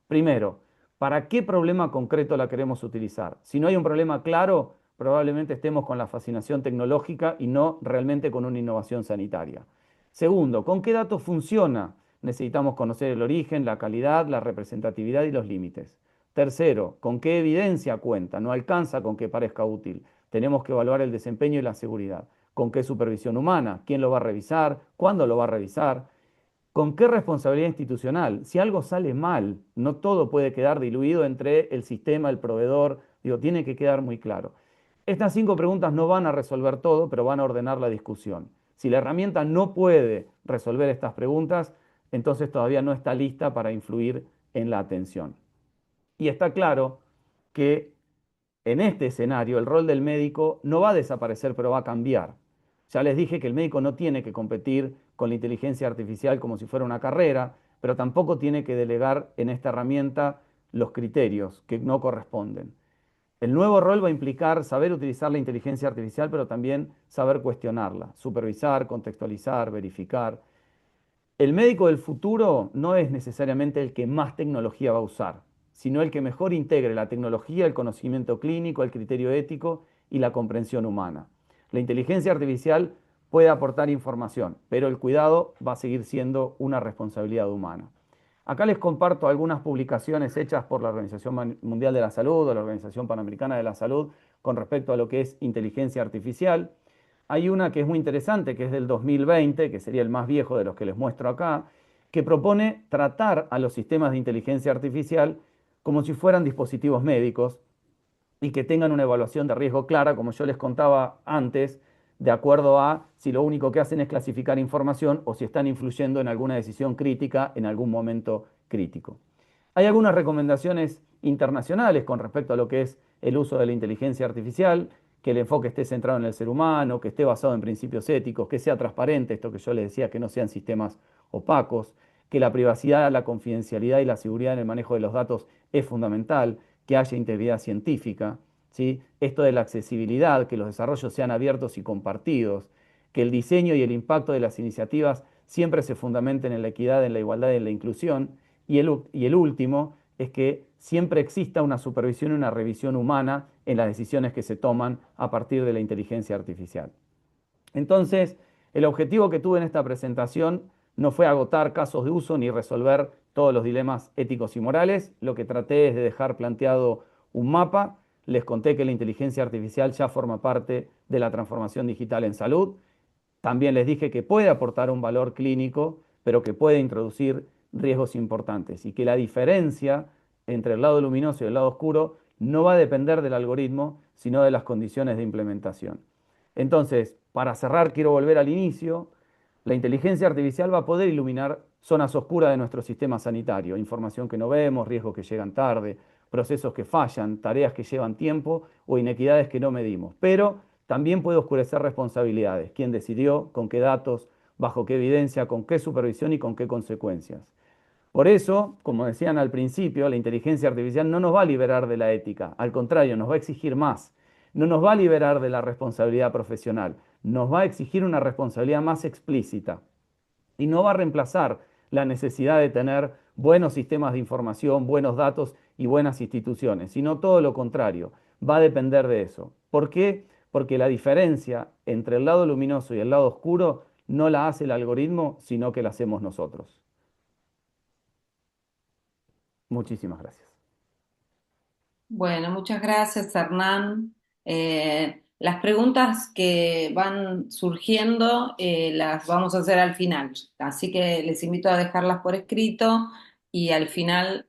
Primero, ¿para qué problema concreto la queremos utilizar? Si no hay un problema claro, probablemente estemos con la fascinación tecnológica y no realmente con una innovación sanitaria. Segundo, ¿con qué datos funciona? Necesitamos conocer el origen, la calidad, la representatividad y los límites. Tercero, ¿con qué evidencia cuenta? No alcanza con que parezca útil. Tenemos que evaluar el desempeño y la seguridad. ¿Con qué supervisión humana? ¿Quién lo va a revisar? ¿Cuándo lo va a revisar? ¿Con qué responsabilidad institucional? Si algo sale mal, no todo puede quedar diluido entre el sistema, el proveedor, digo, tiene que quedar muy claro. Estas 5 preguntas no van a resolver todo, pero van a ordenar la discusión. Si la herramienta no puede resolver estas preguntas, entonces todavía no está lista para influir en la atención. Y está claro que en este escenario el rol del médico no va a desaparecer, pero va a cambiar. Ya les dije que el médico no tiene que competir con la inteligencia artificial como si fuera una carrera, pero tampoco tiene que delegar en esta herramienta los criterios que no corresponden. El nuevo rol va a implicar saber utilizar la inteligencia artificial, pero también saber cuestionarla, supervisar, contextualizar, verificar. El médico del futuro no es necesariamente el que más tecnología va a usar, sino el que mejor integre la tecnología, el conocimiento clínico, el criterio ético y la comprensión humana. La inteligencia artificial puede aportar información, pero el cuidado va a seguir siendo una responsabilidad humana. Acá les comparto algunas publicaciones hechas por la Organización Mundial de la Salud o la Organización Panamericana de la Salud con respecto a lo que es inteligencia artificial. Hay una que es muy interesante, que es del 2020, que sería el más viejo de los que les muestro acá, que propone tratar a los sistemas de inteligencia artificial como si fueran dispositivos médicos y que tengan una evaluación de riesgo clara, como yo les contaba antes, de acuerdo a si lo único que hacen es clasificar información o si están influyendo en alguna decisión crítica en algún momento crítico. Hay algunas recomendaciones internacionales con respecto a lo que es el uso de la inteligencia artificial, que el enfoque esté centrado en el ser humano, que esté basado en principios éticos, que sea transparente, esto que yo les decía, que no sean sistemas opacos, que la privacidad, la confidencialidad y la seguridad en el manejo de los datos es fundamental, que haya integridad científica, ¿sí? Esto de la accesibilidad, que los desarrollos sean abiertos y compartidos, que el diseño y el impacto de las iniciativas siempre se fundamenten en la equidad, en la igualdad y en la inclusión, y el último es que siempre exista una supervisión y una revisión humana en las decisiones que se toman a partir de la inteligencia artificial. Entonces, el objetivo que tuve en esta presentación no fue agotar casos de uso ni resolver todos los dilemas éticos y morales. Lo que traté es de dejar planteado un mapa. Les conté que la inteligencia artificial ya forma parte de la transformación digital en salud. También les dije que puede aportar un valor clínico, pero que puede introducir riesgos importantes y que la diferencia entre el lado luminoso y el lado oscuro no va a depender del algoritmo, sino de las condiciones de implementación. Entonces, para cerrar, quiero volver al inicio. La inteligencia artificial va a poder iluminar zonas oscuras de nuestro sistema sanitario, información que no vemos, riesgos que llegan tarde, procesos que fallan, tareas que llevan tiempo o inequidades que no medimos. Pero también puede oscurecer responsabilidades. ¿Quién decidió? ¿Con qué datos? ¿Bajo qué evidencia? ¿Con qué supervisión y con qué consecuencias? Por eso, como decían al principio, la inteligencia artificial no nos va a liberar de la ética, al contrario, nos va a exigir más. No nos va a liberar de la responsabilidad profesional, nos va a exigir una responsabilidad más explícita y no va a reemplazar la necesidad de tener buenos sistemas de información, buenos datos y buenas instituciones, sino todo lo contrario, va a depender de eso. ¿Por qué? Porque la diferencia entre el lado luminoso y el lado oscuro no la hace el algoritmo, sino que la hacemos nosotros. Muchísimas gracias. Bueno, muchas gracias, Hernán. Las preguntas que van surgiendo las vamos a hacer al final, así que les invito a dejarlas por escrito y al final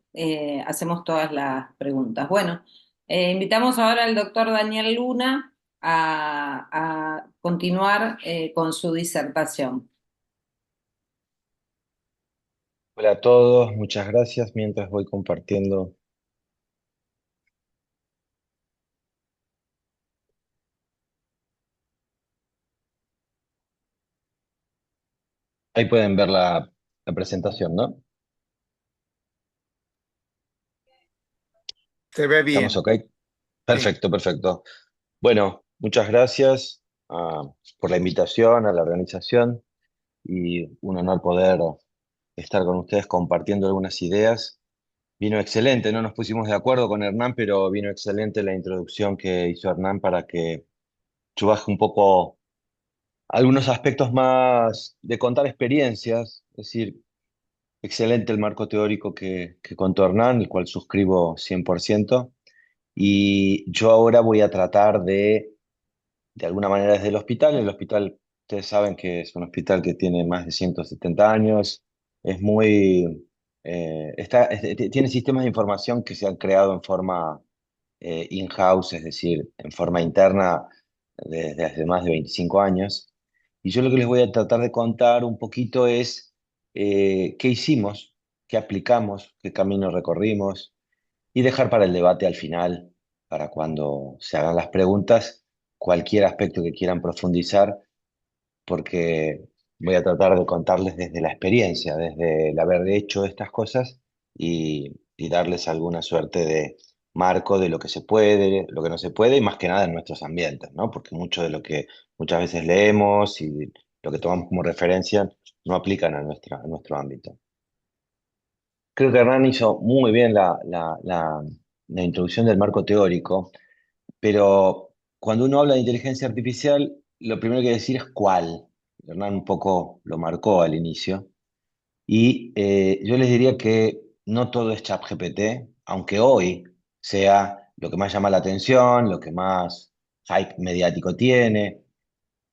hacemos todas las preguntas. Bueno, invitamos ahora al doctor Daniel Luna a continuar con su disertación. Hola a todos, muchas gracias. Mientras voy compartiendo, ahí pueden ver la presentación, ¿no? Se ve ¿Estamos bien. ok? Sí. Perfecto, perfecto. Bueno, muchas gracias por la invitación a la organización y un honor poder estar con ustedes compartiendo algunas ideas. Vino excelente, no nos pusimos de acuerdo con Hernán, pero vino excelente la introducción que hizo Hernán para que yo baje un poco algunos aspectos más de contar experiencias, es decir, excelente el marco teórico que contó Hernán, el cual suscribo 100%. Y yo ahora voy a tratar de alguna manera desde el hospital. El hospital, ustedes saben que es un hospital que tiene más de 170 años, es muy, tiene sistemas de información que se han creado en forma in-house, es decir, en forma interna desde hace más de 25 años. Y yo lo que les voy a tratar de contar un poquito es qué hicimos, qué aplicamos, qué camino recorrimos y dejar para el debate al final, para cuando se hagan las preguntas, cualquier aspecto que quieran profundizar, porque voy a tratar de contarles desde la experiencia, desde el haber hecho estas cosas y darles alguna suerte de marco de lo que se puede, lo que no se puede, y más que nada en nuestros ambientes, ¿no? Porque mucho de lo que muchas veces leemos y lo que tomamos como referencia no aplican a nuestro ámbito. Creo que Hernán hizo muy bien la introducción del marco teórico, pero cuando uno habla de inteligencia artificial, lo primero que hay que decir es cuál. Hernán un poco lo marcó al inicio. Y yo les diría que no todo es ChatGPT, aunque hoy sea lo que más llama la atención, lo que más hype mediático tiene,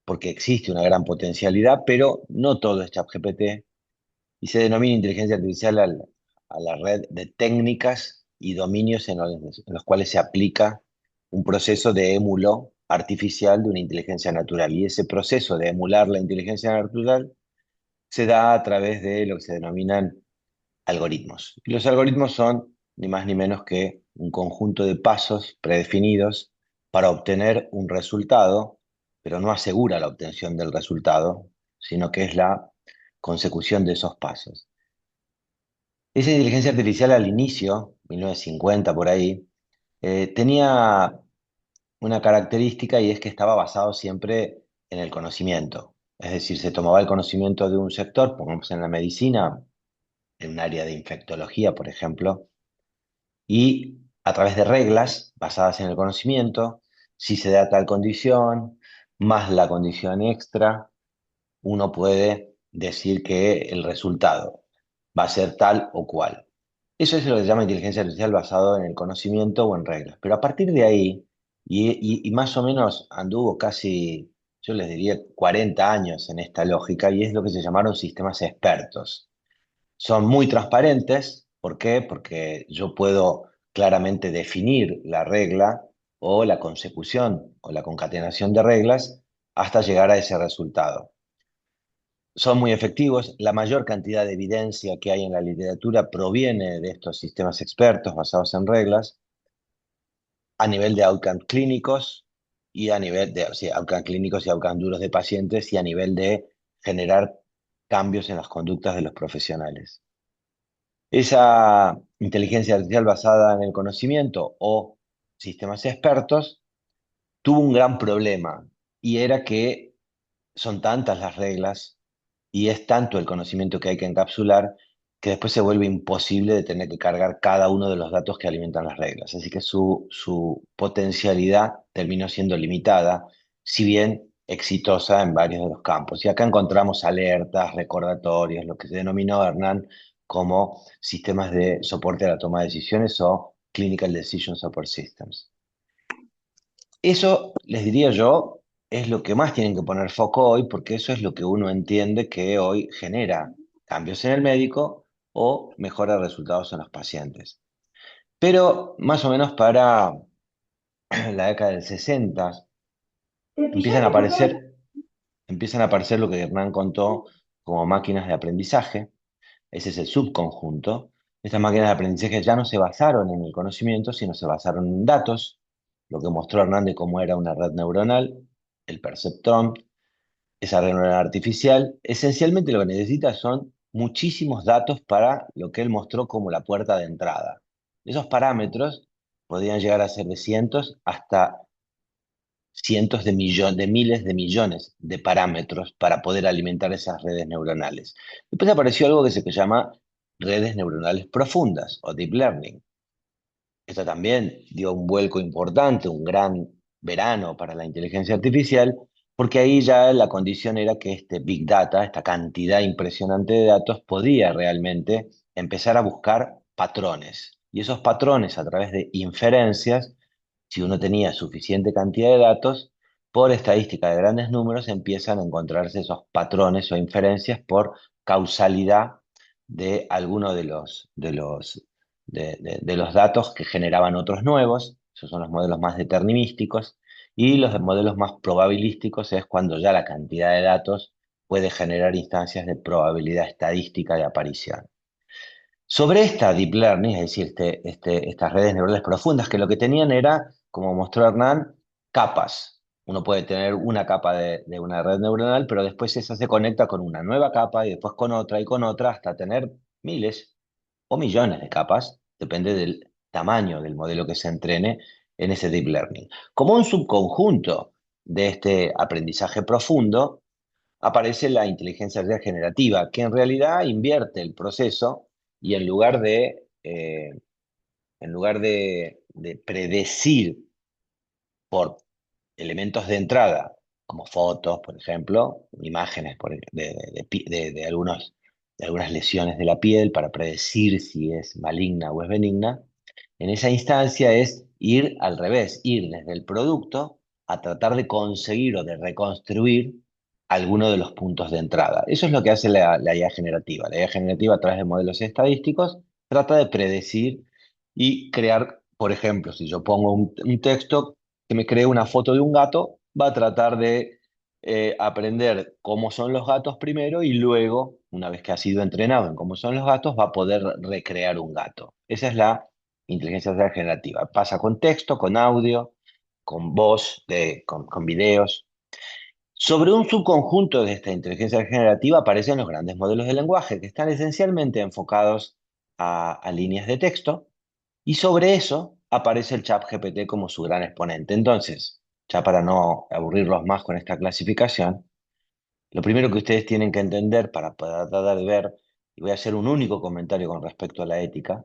porque existe una gran potencialidad, pero no todo es ChatGPT y se denomina inteligencia artificial a la red de técnicas y dominios en los cuales se aplica un proceso de émulo artificial de una inteligencia natural. Y ese proceso de emular la inteligencia natural se da a través de lo que se denominan algoritmos. Y los algoritmos son ni más ni menos que un conjunto de pasos predefinidos para obtener un resultado, pero no asegura la obtención del resultado, sino que es la consecución de esos pasos. Esa inteligencia artificial al inicio, 1950 por ahí, tenía una característica y es que estaba basado siempre en el conocimiento. Es decir, se tomaba el conocimiento de un sector, pongamos en la medicina, en un área de infectología, por ejemplo, y a través de reglas basadas en el conocimiento, si se da tal condición, más la condición extra, uno puede decir que el resultado va a ser tal o cual. Eso es lo que se llama inteligencia artificial basado en el conocimiento o en reglas. Pero a partir de ahí, y más o menos anduvo casi, yo les diría, 40 años en esta lógica, y es lo que se llamaron sistemas expertos. Son muy transparentes. ¿Por qué? Porque yo puedo claramente definir la regla o la consecución o la concatenación de reglas hasta llegar a ese resultado. Son muy efectivos. La mayor cantidad de evidencia que hay en la literatura proviene de estos sistemas expertos basados en reglas a nivel de outcomes clínicos y a nivel de, o sea, outcomes clínicos y outcomes duros de pacientes y a nivel de generar cambios en las conductas de los profesionales. Esa inteligencia artificial basada en el conocimiento o sistemas expertos tuvo un gran problema y era que son tantas las reglas y es tanto el conocimiento que hay que encapsular que después se vuelve imposible de tener que cargar cada uno de los datos que alimentan las reglas. Así que su potencialidad terminó siendo limitada, si bien exitosa en varios de los campos. Y acá encontramos alertas, recordatorios, lo que se denominó Hernán como sistemas de soporte a la toma de decisiones o Clinical Decision Support Systems. Eso, les diría yo, es lo que más tienen que poner foco hoy, porque eso es lo que uno entiende que hoy genera cambios en el médico o mejora resultados en los pacientes. Pero más o menos para la década del 60 empiezan a aparecer, empiezan a aparecer lo que Hernán contó como máquinas de aprendizaje. Ese es el subconjunto. Estas máquinas de aprendizaje ya no se basaron en el conocimiento, sino se basaron en datos, lo que mostró Hernández cómo era una red neuronal, el perceptrón, esa red neuronal artificial. Esencialmente lo que necesita son muchísimos datos para lo que él mostró como la puerta de entrada. Esos parámetros podrían llegar a ser de cientos hasta cientos de millones, de miles de millones de parámetros para poder alimentar esas redes neuronales. Después apareció algo que se llama redes neuronales profundas o deep learning. Esto también dio un vuelco importante, un gran verano para la inteligencia artificial, porque ahí ya la condición era que este Big Data, esta cantidad impresionante de datos, podía realmente empezar a buscar patrones. Y esos patrones, a través de inferencias, si uno tenía suficiente cantidad de datos, por estadística de grandes números empiezan a encontrarse esos patrones o inferencias por causalidad de alguno de los datos que generaban otros nuevos. Esos son los modelos más determinísticos. Y los modelos más probabilísticos es cuando ya la cantidad de datos puede generar instancias de probabilidad estadística de aparición. Sobre esta deep learning, es decir, estas redes neuronales profundas, que lo que tenían era, como mostró Hernán, capas. Uno puede tener una capa de una red neuronal, pero después esa se conecta con una nueva capa y después con otra y con otra hasta tener miles o millones de capas, depende del tamaño del modelo que se entrene en ese deep learning. Como un subconjunto de este aprendizaje profundo, aparece la inteligencia artificial generativa, que en realidad invierte el proceso y en lugar de predecir por elementos de entrada, como fotos, por ejemplo, imágenes de algunas lesiones de la piel para predecir si es maligna o es benigna, en esa instancia es ir al revés, ir desde el producto a tratar de conseguir o de reconstruir alguno de los puntos de entrada. Eso es lo que hace la IA generativa. La IA generativa, a través de modelos estadísticos, trata de predecir y crear, por ejemplo, si yo pongo un texto que me cree una foto de un gato, va a tratar de aprender cómo son los gatos primero y luego, una vez que ha sido entrenado en cómo son los gatos, va a poder recrear un gato. Esa es la inteligencia artificial generativa. Pasa con texto, con audio, con voz, con videos. Sobre un subconjunto de esta inteligencia generativa aparecen los grandes modelos de lenguaje, que están esencialmente enfocados a líneas de texto, y sobre eso aparece el ChatGPT como su gran exponente. Entonces, ya para no aburrirlos más con esta clasificación, lo primero que ustedes tienen que entender para poder tratar de ver, y voy a hacer un único comentario con respecto a la ética,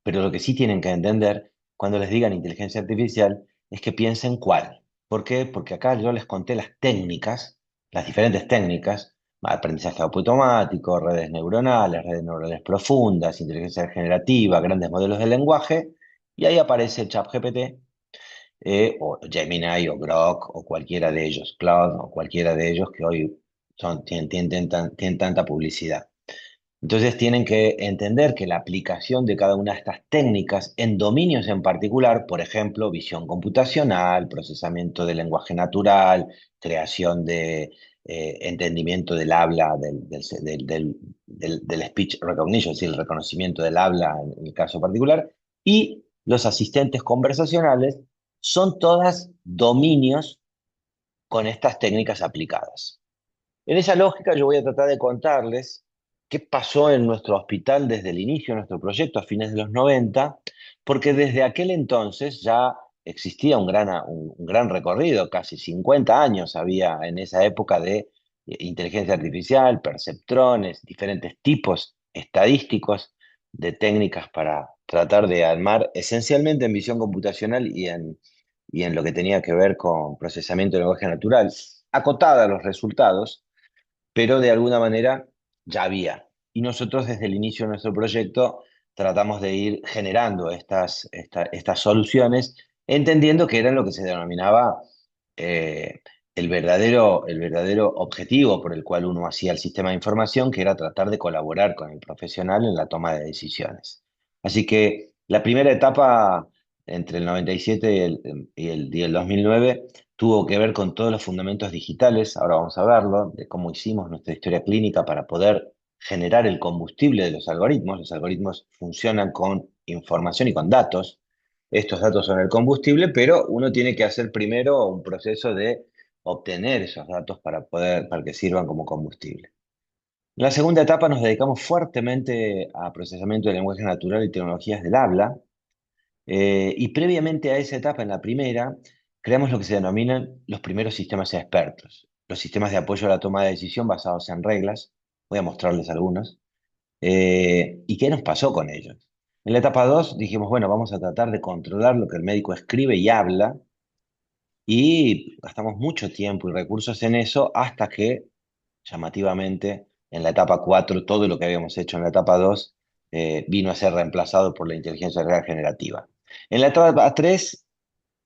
pero lo que sí tienen que entender cuando les digan inteligencia artificial es que piensen cuál. ¿Por qué? Porque acá yo les conté las técnicas, las diferentes técnicas, aprendizaje automático, redes neuronales profundas, inteligencia generativa, grandes modelos de lenguaje, y ahí aparece ChatGPT, o Gemini, o Grok, o cualquiera de ellos, Claude, o cualquiera de ellos que hoy tienen tanta publicidad. Entonces tienen que entender que la aplicación de cada una de estas técnicas en dominios en particular, por ejemplo, visión computacional, procesamiento del lenguaje natural, creación de entendimiento del habla, del speech recognition, es decir, el reconocimiento del habla en el caso particular, y los asistentes conversacionales, son todas dominios con estas técnicas aplicadas. En esa lógica yo voy a tratar de contarles qué pasó en nuestro hospital desde el inicio de nuestro proyecto a fines de los 90, porque desde aquel entonces ya existía un gran recorrido, casi 50 años había en esa época de inteligencia artificial, perceptrones, diferentes tipos estadísticos de técnicas para tratar de armar esencialmente en visión computacional y en lo que tenía que ver con procesamiento de lenguaje natural, acotada a los resultados, pero de alguna manera ya había. Y nosotros desde el inicio de nuestro proyecto tratamos de ir generando estas soluciones, entendiendo que eran lo que se denominaba eh, el verdadero objetivo por el cual uno hacía el sistema de información, que era tratar de colaborar con el profesional en la toma de decisiones. Así que la primera etapa entre el 97 y el 2009 tuvo que ver con todos los fundamentos digitales, ahora vamos a verlo, de cómo hicimos nuestra historia clínica para poder generar el combustible de los algoritmos. Los algoritmos funcionan con información y con datos. Estos datos son el combustible, pero uno tiene que hacer primero un proceso de obtener esos datos para que sirvan como combustible. En la segunda etapa nos dedicamos fuertemente a procesamiento de lenguaje natural y tecnologías del habla, y previamente a esa etapa, en la primera, creamos lo que se denominan los primeros sistemas expertos, los sistemas de apoyo a la toma de decisión basados en reglas. Voy a mostrarles algunos. ¿Y qué nos pasó con ellos? En la etapa 2 dijimos, bueno, vamos a tratar de controlar lo que el médico escribe y habla, y gastamos mucho tiempo y recursos en eso hasta que, llamativamente, en la etapa 4 todo lo que habíamos hecho en la etapa 2 vino a ser reemplazado por la inteligencia artificial generativa. En la etapa 3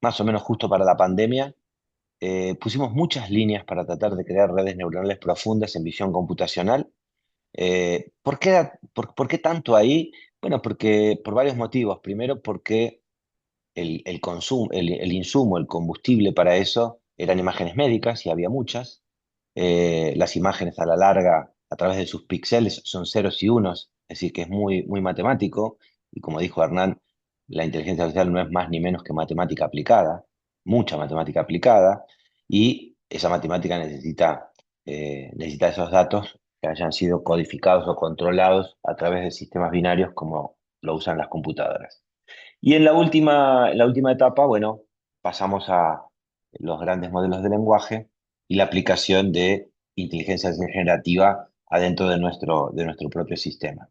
más o menos justo para la pandemia, pusimos muchas líneas para tratar de crear redes neuronales profundas en visión computacional. ¿Por qué tanto ahí? Bueno, porque por varios motivos. Primero, porque el consumo, el insumo, el combustible para eso eran imágenes médicas y había muchas. Las imágenes a la larga, a través de sus píxeles, son ceros y unos, es decir, que es muy, muy matemático. Y como dijo Hernán, la inteligencia artificial no es más ni menos que matemática aplicada, mucha matemática aplicada, y esa matemática necesita esos datos que hayan sido codificados o controlados a través de sistemas binarios como lo usan las computadoras. Y en la última etapa, bueno, pasamos a los grandes modelos de lenguaje y la aplicación de inteligencia generativa adentro de nuestro propio sistema.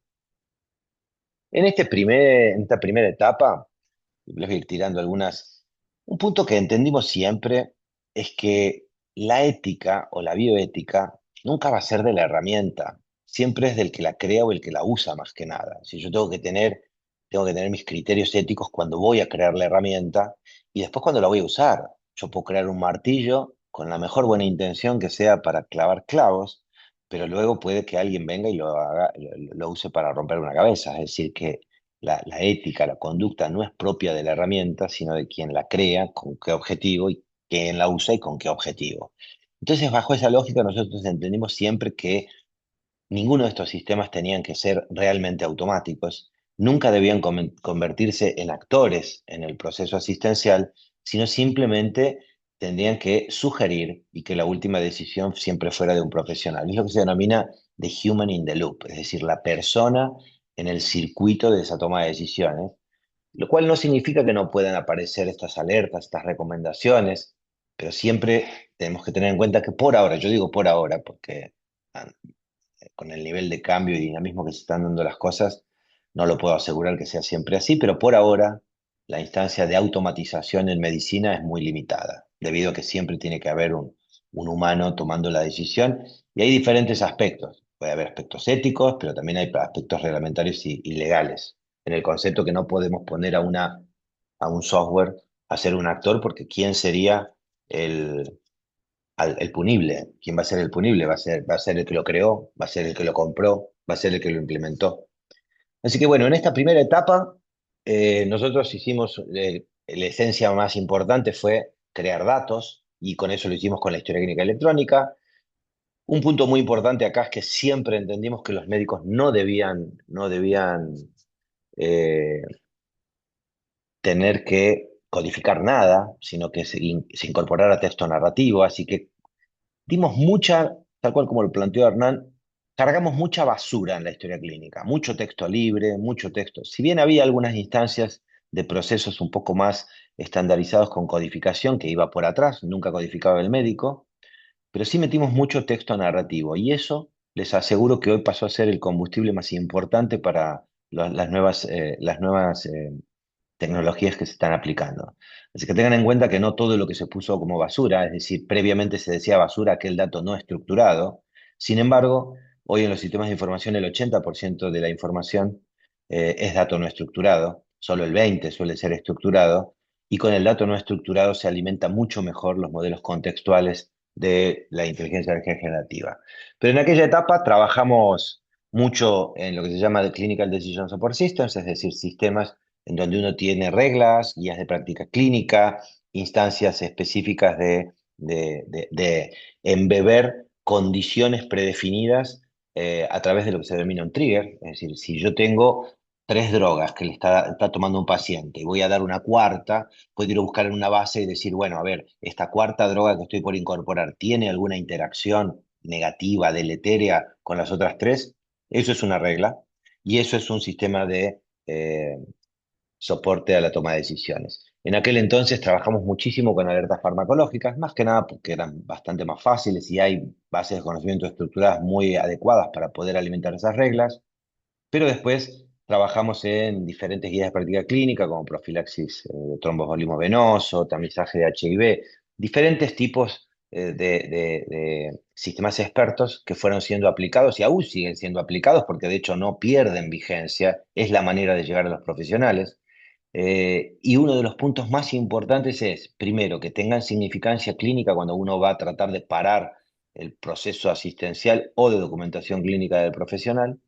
En esta primera etapa, les voy a ir tirando algunas. Un punto que entendimos siempre es que la ética o la bioética nunca va a ser de la herramienta, siempre es del que la crea o el que la usa más que nada. Si yo tengo que tener mis criterios éticos cuando voy a crear la herramienta y después cuando la voy a usar. Yo puedo crear un martillo con la mejor buena intención que sea para clavar clavos, pero luego puede que alguien venga y lo use para romper una cabeza. Es decir, que la ética, la conducta no es propia de la herramienta, sino de quien la crea, con qué objetivo, y quién la usa y con qué objetivo. Entonces, bajo esa lógica, nosotros entendimos siempre que ninguno de estos sistemas tenían que ser realmente automáticos, nunca debían convertirse en actores en el proceso asistencial, sino simplemente tendrían que sugerir y que la última decisión siempre fuera de un profesional. Es lo que se denomina the human in the loop, es decir, la persona en el circuito de esa toma de decisiones, lo cual no significa que no puedan aparecer estas alertas, estas recomendaciones, pero siempre tenemos que tener en cuenta que por ahora, yo digo por ahora, porque ah, con el nivel de cambio y dinamismo que se están dando las cosas, no lo puedo asegurar que sea siempre así, pero por ahora la instancia de automatización en medicina es muy limitada, debido a que siempre tiene que haber un humano tomando la decisión y hay diferentes aspectos. Puede haber aspectos éticos, pero también hay aspectos reglamentarios y legales, en el concepto que no podemos poner a un software a ser un actor, porque ¿quién sería el, el punible? ¿Quién va a ser el punible? Va a ser el que lo creó, va a ser el que lo compró, va a ser el que lo implementó. Así que bueno, en esta primera etapa nosotros hicimos, la esencia más importante fue crear datos y con eso lo hicimos con la historia clínica electrónica. Un punto muy importante acá es que siempre entendimos que los médicos no debían eh, tener que codificar nada, sino que se incorporara texto narrativo, así que dimos mucha, tal cual como lo planteó Hernán, cargamos mucha basura en la historia clínica, mucho texto libre, mucho texto. Si bien había algunas instancias de procesos un poco más estandarizados con codificación que iba por atrás, nunca codificaba el médico, pero sí metimos mucho texto narrativo y eso les aseguro que hoy pasó a ser el combustible más importante para las nuevas tecnologías que se están aplicando. Así que tengan en cuenta que no todo lo que se puso como basura, es decir, previamente se decía basura aquel dato no estructurado. Sin embargo, hoy en los sistemas de información el 80% de la información es dato no estructurado, solo el 20% suele ser estructurado, y con el dato no estructurado se alimentan mucho mejor los modelos contextuales de la inteligencia generativa. Pero en aquella etapa trabajamos mucho en lo que se llama de Clinical Decision Support Systems, es decir, sistemas en donde uno tiene reglas, guías de práctica clínica, instancias específicas de embeber condiciones predefinidas a través de lo que se denomina un trigger. Es decir, si yo tengo tres drogas que está tomando un paciente y voy a dar una cuarta, puedo ir a buscar en una base y decir, bueno, a ver, esta cuarta droga que estoy por incorporar, ¿tiene alguna interacción negativa, deletérea con las otras tres? Eso es una regla y eso es un sistema de soporte a la toma de decisiones. En aquel entonces trabajamos muchísimo con alertas farmacológicas, más que nada porque eran bastante más fáciles y hay bases de conocimiento estructuradas muy adecuadas para poder alimentar esas reglas, pero después trabajamos en diferentes guías de práctica clínica como profilaxis de trombosbolismo venoso, tamizaje de HIV, diferentes tipos de sistemas expertos que fueron siendo aplicados y aún siguen siendo aplicados porque de hecho no pierden vigencia, es la manera de llegar a los profesionales. Y uno de los puntos más importantes es, primero, que tengan significancia clínica cuando uno va a tratar de parar el proceso asistencial o de documentación clínica del profesional.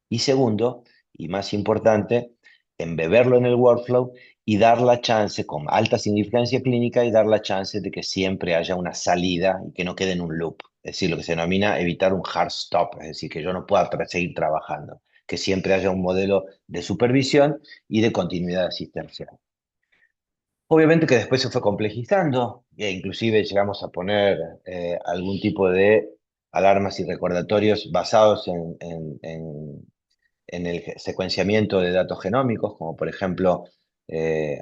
Y segundo, y más importante, embeberlo en el workflow y dar la chance, con alta significancia clínica, y dar la chance de que siempre haya una salida y que no quede en un loop. Es decir, lo que se denomina evitar un hard stop, es decir, que yo no pueda seguir trabajando, que siempre haya un modelo de supervisión y de continuidad asistencial. Obviamente que después se fue complejizando e inclusive llegamos a poner algún tipo de alarmas y recordatorios basados en el secuenciamiento de datos genómicos, como por ejemplo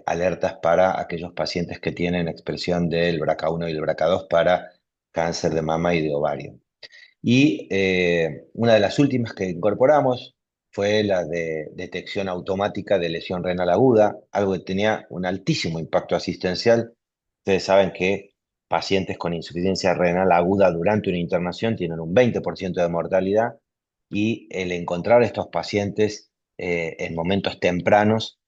alertas para aquellos pacientes que tienen expresión del BRCA1 y el BRCA2 para cáncer de mama y de ovario. Y una de las últimas que incorporamos fue la de detección automática de lesión renal aguda, algo que tenía un altísimo impacto asistencial. Ustedes saben que pacientes con insuficiencia renal aguda durante una internación tienen un 20% de mortalidad y el encontrar estos pacientes en momentos tempranos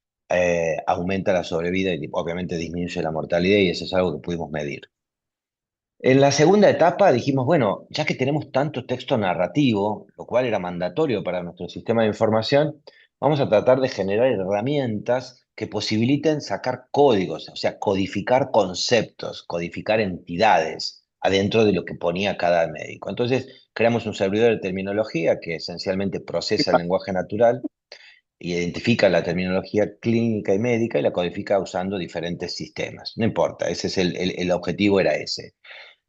aumenta la sobrevida y obviamente disminuye la mortalidad y eso es algo que pudimos medir. En la segunda etapa dijimos, bueno, ya que tenemos tanto texto narrativo, lo cual era mandatorio para nuestro sistema de información, vamos a tratar de generar herramientas que posibiliten sacar códigos, o sea, codificar conceptos, codificar entidades adentro de lo que ponía cada médico. Entonces, creamos un servidor de terminología que esencialmente procesa el lenguaje natural, identifica la terminología clínica y médica y la codifica usando diferentes sistemas. No importa, ese es el objetivo era ese.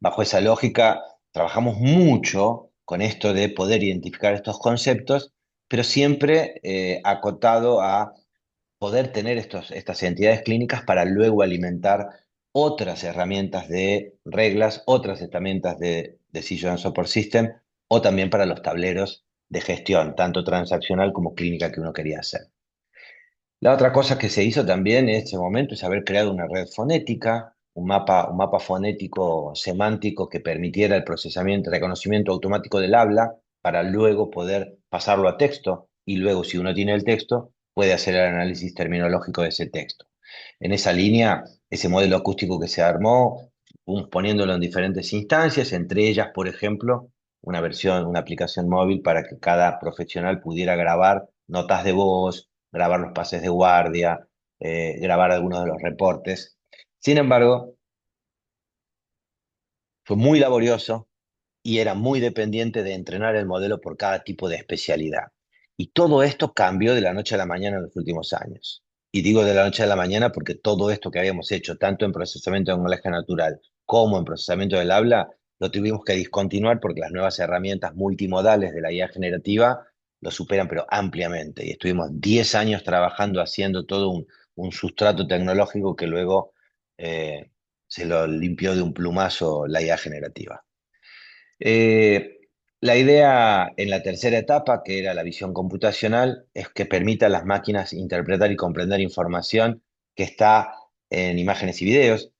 Bajo esa lógica, trabajamos mucho con esto de poder identificar estos conceptos, pero siempre acotado a poder tener estas entidades clínicas para luego alimentar otras herramientas de reglas, otras herramientas de Decision Support System o también para los tableros de gestión, tanto transaccional como clínica que uno quería hacer. La otra cosa que se hizo también en este momento es haber creado una red fonética, un mapa fonético semántico que permitiera el procesamiento, reconocimiento automático del habla para luego poder pasarlo a texto y luego si uno tiene el texto puede hacer el análisis terminológico de ese texto. En esa línea, ese modelo acústico que se armó, poniéndolo en diferentes instancias, entre ellas, por ejemplo, una versión, una aplicación móvil para que cada profesional pudiera grabar notas de voz, grabar los pases de guardia, grabar algunos de los reportes. Sin embargo, fue muy laborioso y era muy dependiente de entrenar el modelo por cada tipo de especialidad. Y todo esto cambió de la noche a la mañana en los últimos años. Y digo de la noche a la mañana porque todo esto que habíamos hecho, tanto en procesamiento de lenguaje natural como en procesamiento del habla, lo tuvimos que discontinuar porque las nuevas herramientas multimodales de la IA generativa lo superan, pero ampliamente. Y estuvimos 10 años trabajando, haciendo todo un sustrato tecnológico que luego se lo limpió de un plumazo la IA generativa. Eh, la idea en la tercera etapa, que era la visión computacional, es que permita a las máquinas interpretar y comprender información que está en imágenes y videos.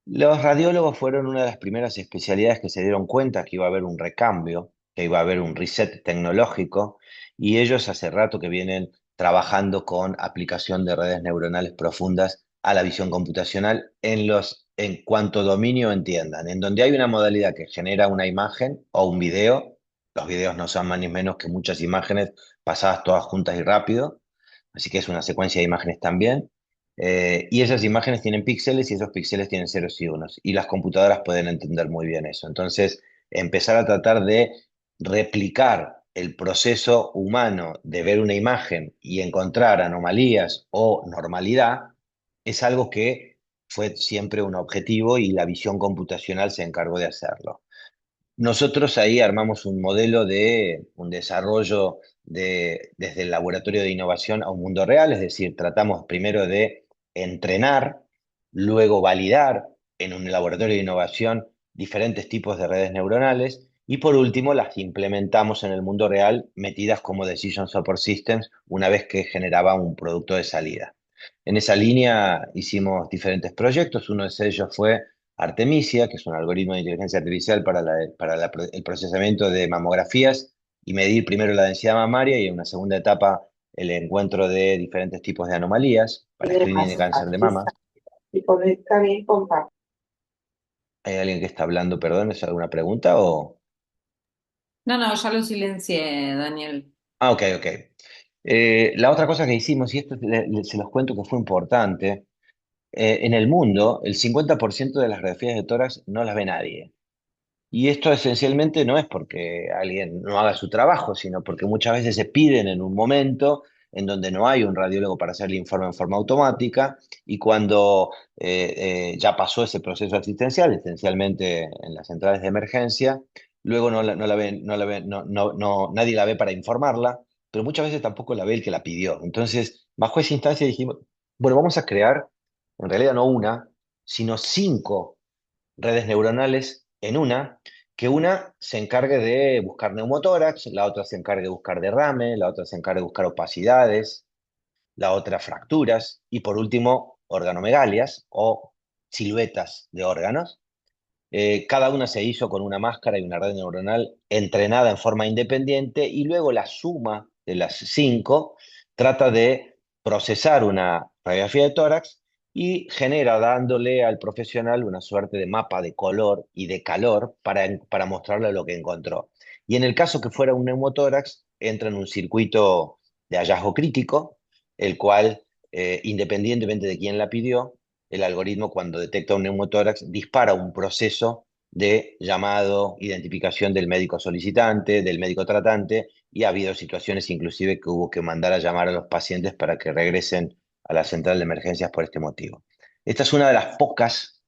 Los radiólogos fueron una de las primeras especialidades que se dieron cuenta que iba a haber un recambio, que iba a haber un reset tecnológico, y ellos hace rato que vienen trabajando con aplicación de redes neuronales profundas a la visión computacional en cuanto dominio entiendan. En donde hay una modalidad que genera una imagen o un video, los videos no son más ni menos que muchas imágenes pasadas todas juntas y rápido, así que es una secuencia de imágenes también. Y esas imágenes tienen píxeles y esos píxeles tienen ceros y unos. Y las computadoras pueden entender muy bien eso. Entonces, empezar a tratar de replicar el proceso humano de ver una imagen y encontrar anomalías o normalidad es algo que fue siempre un objetivo y la visión computacional se encargó de hacerlo. Nosotros ahí armamos un modelo de un desarrollo desde el laboratorio de innovación a un mundo real, es decir, tratamos primero de entrenar, luego validar en un laboratorio de innovación diferentes tipos de redes neuronales y por último las implementamos en el mundo real metidas como Decision Support Systems una vez que generaba un producto de salida. En esa línea hicimos diferentes proyectos, uno de ellos fue Artemisia, que es un algoritmo de inteligencia artificial para el procesamiento de mamografías y medir primero la densidad mamaria y en una segunda etapa el encuentro de diferentes tipos de anomalías para screening de cáncer de mama. Y conecta bien con papá. ¿Hay alguien que está hablando, perdón? ¿Es alguna pregunta o...? No, no, ya lo silencié, Daniel. Ah, ok, ok. La otra cosa que hicimos, y esto se los cuento que fue importante, en el mundo el 50% de las radiografías de tórax no las ve nadie. Y esto esencialmente no es porque alguien no haga su trabajo, sino porque muchas veces se piden en un momento en donde no hay un radiólogo para hacer el informe en forma automática y cuando ya pasó ese proceso asistencial, esencialmente en las centrales de emergencia, luego no la ven, nadie la ve para informarla, pero muchas veces tampoco la ve el que la pidió. Entonces, bajo esa instancia dijimos, bueno, vamos a crear, en realidad no una, sino 5 redes neuronales en que una se encargue de buscar neumotórax, la otra se encargue de buscar derrame, la otra se encargue de buscar opacidades, la otra fracturas y por último organomegalias o siluetas de órganos. Cada una se hizo con una máscara y una red neuronal entrenada en forma independiente y luego la suma de las 5 trata de procesar una radiografía de tórax y genera dándole al profesional una suerte de mapa de color y de calor para mostrarle lo que encontró. Y en el caso que fuera un neumotórax, entra en un circuito de hallazgo crítico, el cual, independientemente de quién la pidió, el algoritmo cuando detecta un neumotórax dispara un proceso de llamado, identificación del médico solicitante, del médico tratante, y ha habido situaciones inclusive que hubo que mandar a llamar a los pacientes para que regresen a la central de emergencias por este motivo. Esta es una de las pocas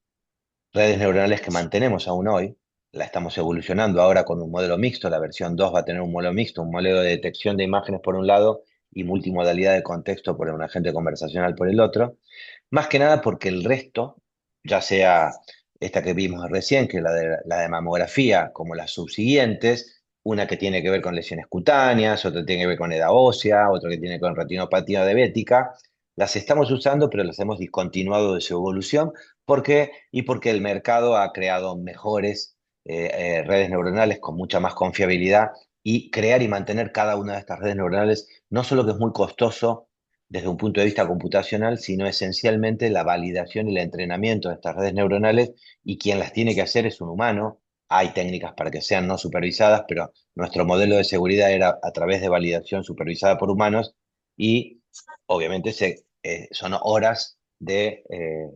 redes neuronales que mantenemos aún hoy. La estamos evolucionando ahora con un modelo mixto. La versión 2 va a tener un modelo mixto, un modelo de detección de imágenes por un lado y multimodalidad de contexto por un agente conversacional por el otro. Más que nada porque el resto, ya sea esta que vimos recién, que es la de mamografía, como las subsiguientes, una que tiene que ver con lesiones cutáneas, otra tiene que ver con edad ósea, otra que tiene con retinopatía diabética, las estamos usando, pero las hemos discontinuado de su evolución. ¿Por qué? Y porque el mercado ha creado mejores redes neuronales con mucha más confiabilidad y crear y mantener cada una de estas redes neuronales no solo que es muy costoso desde un punto de vista computacional, sino esencialmente la validación y el entrenamiento de estas redes neuronales y quien las tiene que hacer es un humano. Hay técnicas para que sean no supervisadas, pero nuestro modelo de seguridad era a través de validación supervisada por humanos y obviamente son horas de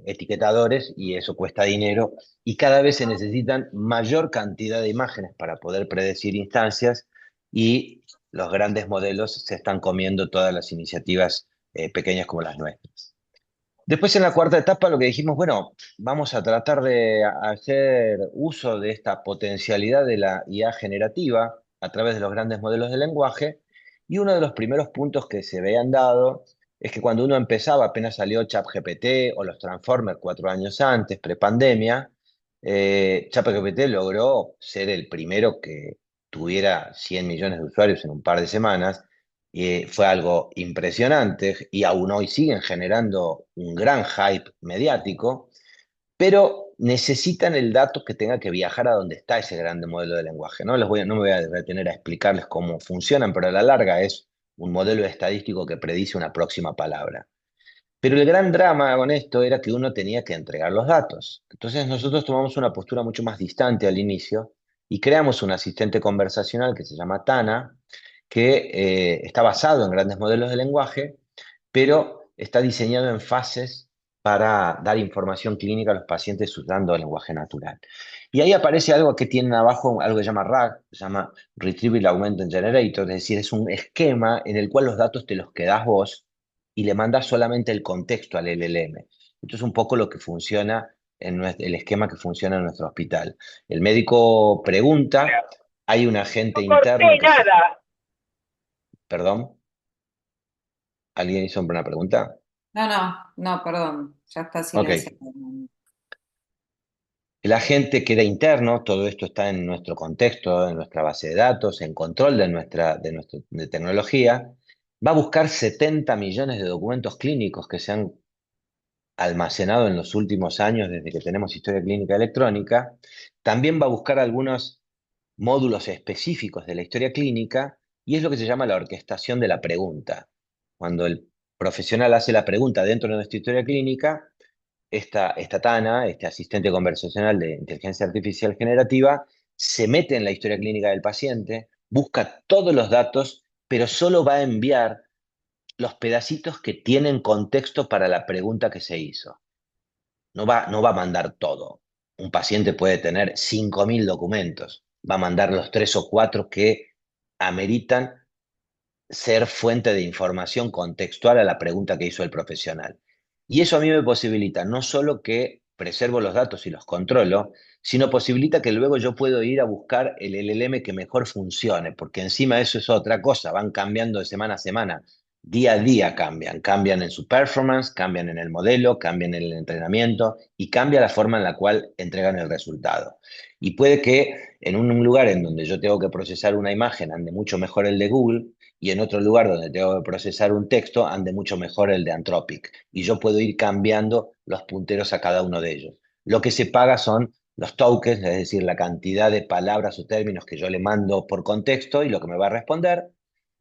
etiquetadores y eso cuesta dinero y cada vez se necesitan mayor cantidad de imágenes para poder predecir instancias y los grandes modelos se están comiendo todas las iniciativas pequeñas como las nuestras. Después en la cuarta etapa lo que dijimos, bueno, vamos a tratar de hacer uso de esta potencialidad de la IA generativa a través de los grandes modelos de lenguaje y uno de los primeros puntos que se habían dado es que cuando uno empezaba, apenas salió ChatGPT o los Transformers 4 años antes, prepandemia, ChatGPT logró ser el primero que tuviera 100 millones de usuarios en un par de semanas. Fue algo impresionante y aún hoy siguen generando un gran hype mediático, pero necesitan el dato que tenga que viajar a donde está ese grande modelo de lenguaje. No me voy a detener a explicarles cómo funcionan, pero a la larga es un modelo estadístico que predice una próxima palabra. Pero el gran drama con esto era que uno tenía que entregar los datos. Entonces nosotros tomamos una postura mucho más distante al inicio y creamos un asistente conversacional que se llama Tana, que está basado en grandes modelos de lenguaje, pero está diseñado en fases para dar información clínica a los pacientes usando el lenguaje natural. Y ahí aparece algo que tienen abajo, algo que se llama RAG, se llama Retrieval Augmented Generator, es decir, es un esquema en el cual los datos te los quedás vos y le mandas solamente el contexto al LLM. Esto es un poco lo que funciona el esquema que funciona en nuestro hospital. El médico pregunta, hay un agente interno que se... ¿Perdón? ¿Alguien hizo una pregunta? No, no, no, perdón, ya está Ok. silenciado. El agente queda interno, todo esto está en nuestro contexto, en nuestra base de datos, en control de tecnología. Va a buscar 70 millones de documentos clínicos que se han almacenado en los últimos años desde que tenemos historia clínica electrónica, también va a buscar algunos módulos específicos de la historia clínica y es lo que se llama la orquestación de la pregunta. Cuando el profesional hace la pregunta dentro de nuestra historia clínica, esta Tana, este asistente conversacional de inteligencia artificial generativa, se mete en la historia clínica del paciente, busca todos los datos, pero solo va a enviar los pedacitos que tienen contexto para la pregunta que se hizo. No va a mandar todo. Un paciente puede tener 5.000 documentos, va a mandar los 3 o 4 que ameritan ser fuente de información contextual a la pregunta que hizo el profesional. Y eso a mí me posibilita no solo que preservo los datos y los controlo, sino posibilita que luego yo puedo ir a buscar el LLM que mejor funcione, porque encima eso es otra cosa, van cambiando de semana a semana, día a día cambian en su performance, cambian en el modelo, cambian en el entrenamiento y cambia la forma en la cual entregan el resultado. Y puede que en un lugar en donde yo tengo que procesar una imagen ande mucho mejor el de Google, y en otro lugar donde tengo que procesar un texto ande mucho mejor el de Anthropic. Y yo puedo ir cambiando los punteros a cada uno de ellos. Lo que se paga son los tokens, es decir, la cantidad de palabras o términos que yo le mando por contexto y lo que me va a responder.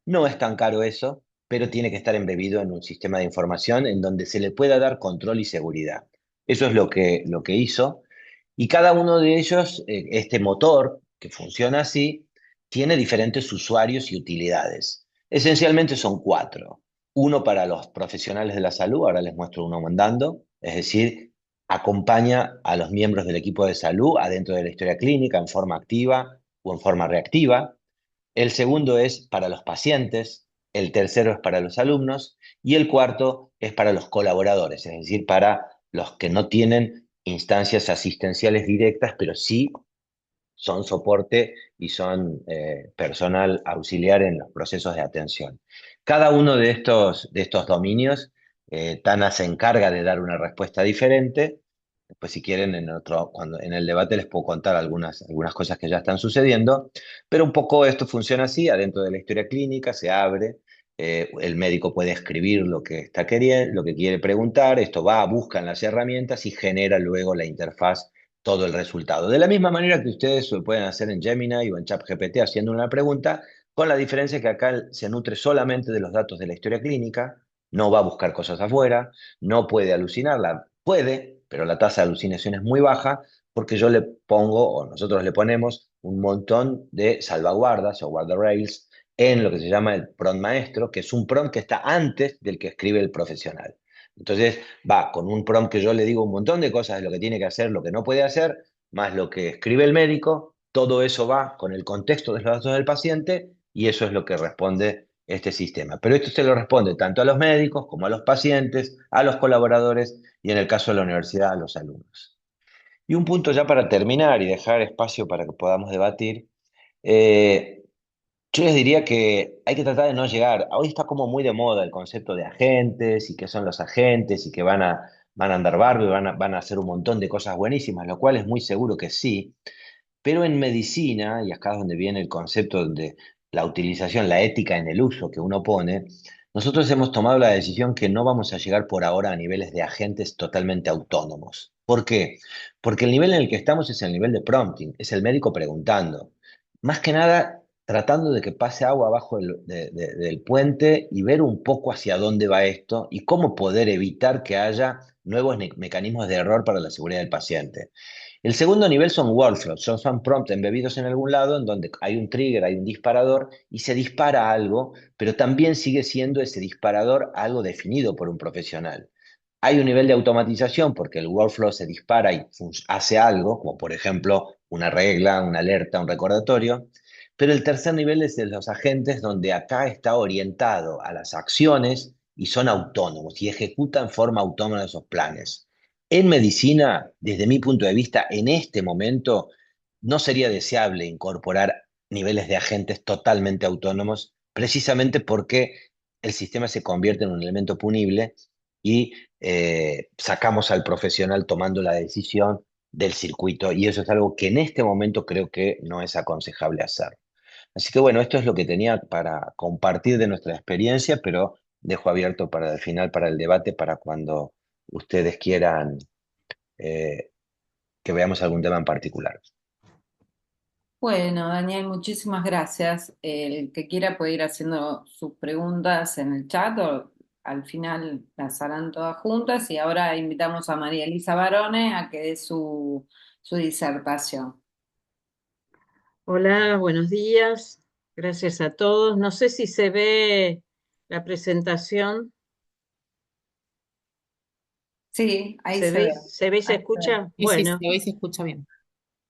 No es tan caro eso, pero tiene que estar embebido en un sistema de información en donde se le pueda dar control y seguridad. Eso es lo que hizo. Y cada uno de ellos, este motor que funciona así, tiene diferentes usuarios y utilidades. Esencialmente son 4. Uno para los profesionales de la salud, ahora les muestro uno mandando, es decir, acompaña a los miembros del equipo de salud adentro de la historia clínica en forma activa o en forma reactiva. El segundo es para los pacientes, el tercero es para los alumnos y el cuarto es para los colaboradores, es decir, para los que no tienen instancias asistenciales directas, pero sí son soporte y son personal auxiliar en los procesos de atención. Cada uno de estos dominios, Tana se encarga de dar una respuesta diferente. Después, si quieren, en el debate les puedo contar algunas cosas que ya están sucediendo, pero un poco esto funciona así, adentro de la historia clínica se abre, el médico puede escribir lo que está queriendo, lo que quiere preguntar, esto va, busca en las herramientas y genera luego la interfaz todo el resultado. De la misma manera que ustedes lo pueden hacer en Gemini o en ChatGPT haciendo una pregunta, con la diferencia que acá se nutre solamente de los datos de la historia clínica, no va a buscar cosas afuera, no puede alucinarla, puede, pero la tasa de alucinación es muy baja porque yo le pongo, o nosotros le ponemos, un montón de salvaguardas o guardrails en lo que se llama el prompt maestro, que es un prompt que está antes del que escribe el profesional. Entonces va con un prompt que yo le digo un montón de cosas de lo que tiene que hacer, lo que no puede hacer, más lo que escribe el médico, todo eso va con el contexto de los datos del paciente y eso es lo que responde este sistema. Pero esto se lo responde tanto a los médicos como a los pacientes, a los colaboradores y en el caso de la universidad a los alumnos. Y un punto ya para terminar y dejar espacio para que podamos debatir. eh, yo les diría que hay que tratar de no llegar. Hoy está como muy de moda el concepto de agentes y qué son los agentes y que van a andar barrio y van a hacer un montón de cosas buenísimas, lo cual es muy seguro que sí. Pero en medicina, y acá es donde viene el concepto de la utilización, la ética en el uso que uno pone, nosotros hemos tomado la decisión que no vamos a llegar por ahora a niveles de agentes totalmente autónomos. ¿Por qué? Porque el nivel en el que estamos es el nivel de prompting, es el médico preguntando. Más que nada, tratando de que pase agua abajo del puente y ver un poco hacia dónde va esto y cómo poder evitar que haya nuevos mecanismos de error para la seguridad del paciente. El segundo nivel son workflows, son prompts embebidos en algún lado en donde hay un trigger, hay un disparador y se dispara algo, pero también sigue siendo ese disparador algo definido por un profesional. Hay un nivel de automatización porque el workflow se dispara y hace algo, como por ejemplo una regla, una alerta, un recordatorio. Pero el tercer nivel es de los agentes donde acá está orientado a las acciones y son autónomos y ejecutan en forma autónoma esos planes. En medicina, desde mi punto de vista, en este momento no sería deseable incorporar niveles de agentes totalmente autónomos, precisamente porque el sistema se convierte en un elemento punible y sacamos al profesional tomando la decisión del circuito y eso es algo que en este momento creo que no es aconsejable hacer. Así que bueno, esto es lo que tenía para compartir de nuestra experiencia, pero dejo abierto para el final, para el debate, para cuando ustedes quieran que veamos algún tema en particular. Bueno, Daniel, muchísimas gracias. El que quiera puede ir haciendo sus preguntas en el chat o al final las harán todas juntas y ahora invitamos a María Elisa Barone a que dé su disertación. Hola, buenos días. Gracias a todos. No sé si se ve la presentación. Sí, ahí ¿Se se ve. ve? ¿Se ve y se Ahí se ve. escucha? Sí, sí, se Bueno, ve y se escucha bien.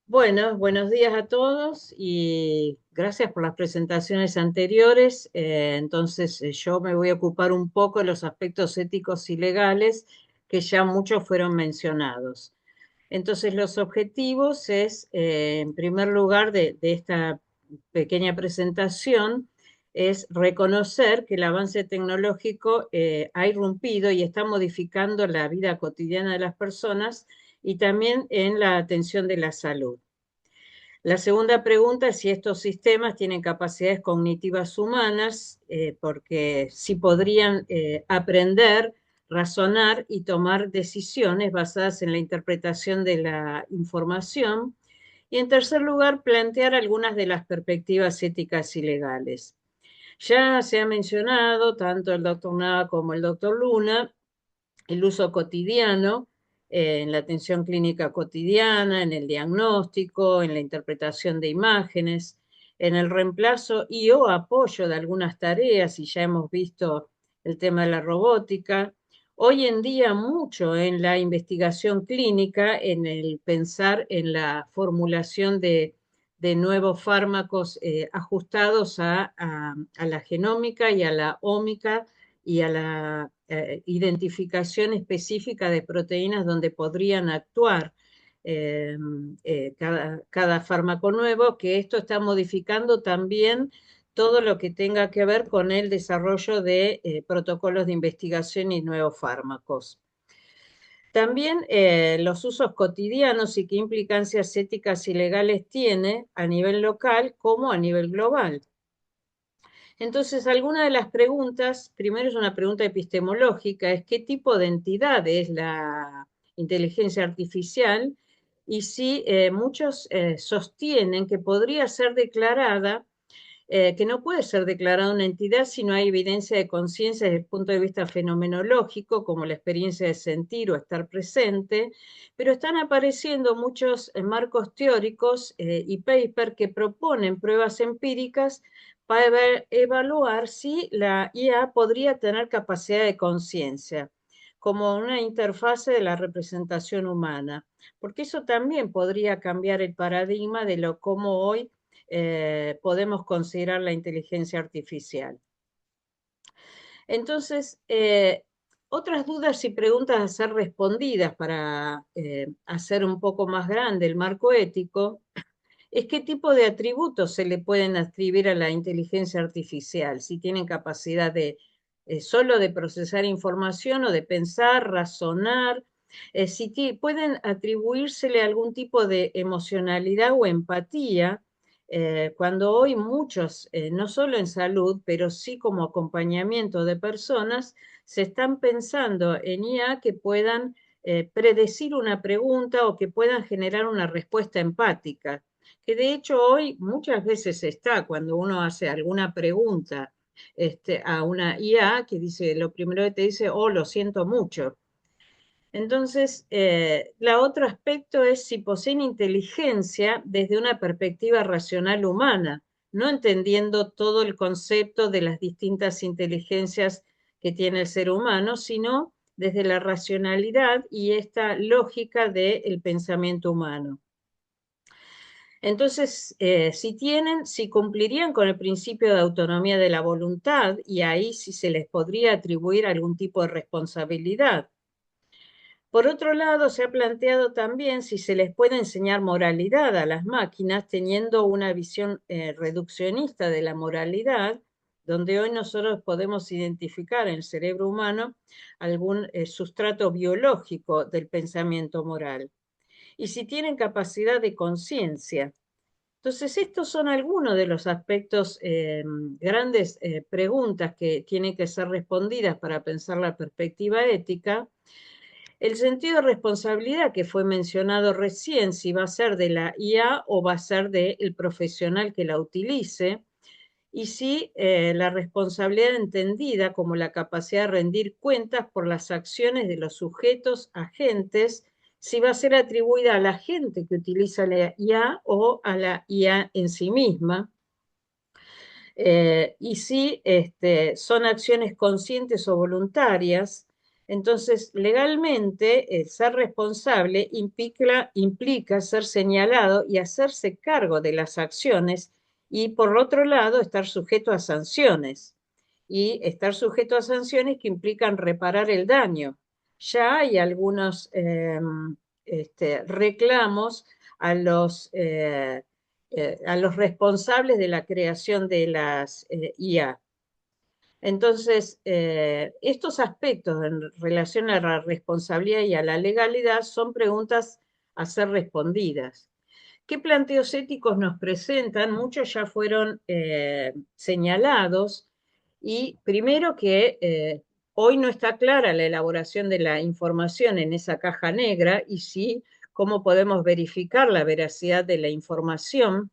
bueno, buenos días a todos y gracias por las presentaciones anteriores. Entonces, yo me voy a ocupar un poco de los aspectos éticos y legales que ya muchos fueron mencionados. Entonces, los objetivos es, en primer lugar, de esta pequeña presentación, es reconocer que el avance tecnológico ha irrumpido y está modificando la vida cotidiana de las personas y también en la atención de la salud. La segunda pregunta es si estos sistemas tienen capacidades cognitivas humanas, porque si podrían aprender, razonar y tomar decisiones basadas en la interpretación de la información. Y en tercer lugar, plantear algunas de las perspectivas éticas y legales. Ya se ha mencionado, tanto el doctor Nava como el doctor Luna, el uso cotidiano en la atención clínica cotidiana, en el diagnóstico, en la interpretación de imágenes, en el reemplazo y o apoyo de algunas tareas, y ya hemos visto el tema de la robótica. Hoy en día mucho en la investigación clínica, en el pensar en la formulación de nuevos fármacos ajustados a la genómica y a la ómica y a la identificación específica de proteínas donde podrían actuar cada fármaco nuevo, que esto está modificando también todo lo que tenga que ver con el desarrollo de protocolos de investigación y nuevos fármacos. También los usos cotidianos y qué implicancias éticas y legales tiene a nivel local como a nivel global. Entonces, alguna de las preguntas, primero es una pregunta epistemológica, es qué tipo de entidad es la inteligencia artificial y si muchos sostienen que podría ser declarada, que no puede ser declarada una entidad si no hay evidencia de conciencia desde el punto de vista fenomenológico, como la experiencia de sentir o estar presente, pero están apareciendo muchos marcos teóricos y papers que proponen pruebas empíricas para evaluar si la IA podría tener capacidad de conciencia como una interfase de la representación humana, porque eso también podría cambiar el paradigma de lo como hoy podemos considerar la inteligencia artificial. Entonces, otras dudas y preguntas a ser respondidas para hacer un poco más grande el marco ético es qué tipo de atributos se le pueden atribuir a la inteligencia artificial, si tienen capacidad de solo de procesar información o de pensar, razonar, si pueden atribuírsele algún tipo de emocionalidad o empatía, cuando hoy muchos, no solo en salud, pero sí como acompañamiento de personas, se están pensando en IA que puedan predecir una pregunta o que puedan generar una respuesta empática, que de hecho hoy muchas veces está cuando uno hace alguna pregunta a una IA que dice, lo primero que te dice, oh, lo siento mucho. Entonces, la otro aspecto es si poseen inteligencia desde una perspectiva racional humana, no entendiendo todo el concepto de las distintas inteligencias que tiene el ser humano, sino desde la racionalidad y esta lógica del pensamiento humano. Entonces, si cumplirían con el principio de autonomía de la voluntad, y ahí sí se les podría atribuir algún tipo de responsabilidad. Por otro lado, se ha planteado también si se les puede enseñar moralidad a las máquinas, teniendo una visión reduccionista de la moralidad, donde hoy nosotros podemos identificar en el cerebro humano algún sustrato biológico del pensamiento moral. Y si tienen capacidad de conciencia. Entonces, estos son algunos de los aspectos, grandes preguntas que tienen que ser respondidas para pensar la perspectiva ética. El sentido de responsabilidad que fue mencionado recién, si va a ser de la IA o va a ser del profesional que la utilice, y si la responsabilidad entendida como la capacidad de rendir cuentas por las acciones de los sujetos agentes, si va a ser atribuida a la gente que utiliza la IA o a la IA en sí misma, y si son acciones conscientes o voluntarias. Entonces, legalmente, ser responsable implica ser señalado y hacerse cargo de las acciones y, por otro lado, estar sujeto a sanciones. Y estar sujeto a sanciones que implican reparar el daño. Ya hay algunos reclamos a los responsables de la creación de las IA. Entonces, estos aspectos en relación a la responsabilidad y a la legalidad son preguntas a ser respondidas. ¿Qué planteos éticos nos presentan? Muchos ya fueron señalados y primero que hoy no está clara la elaboración de la información en esa caja negra y sí cómo podemos verificar la veracidad de la información.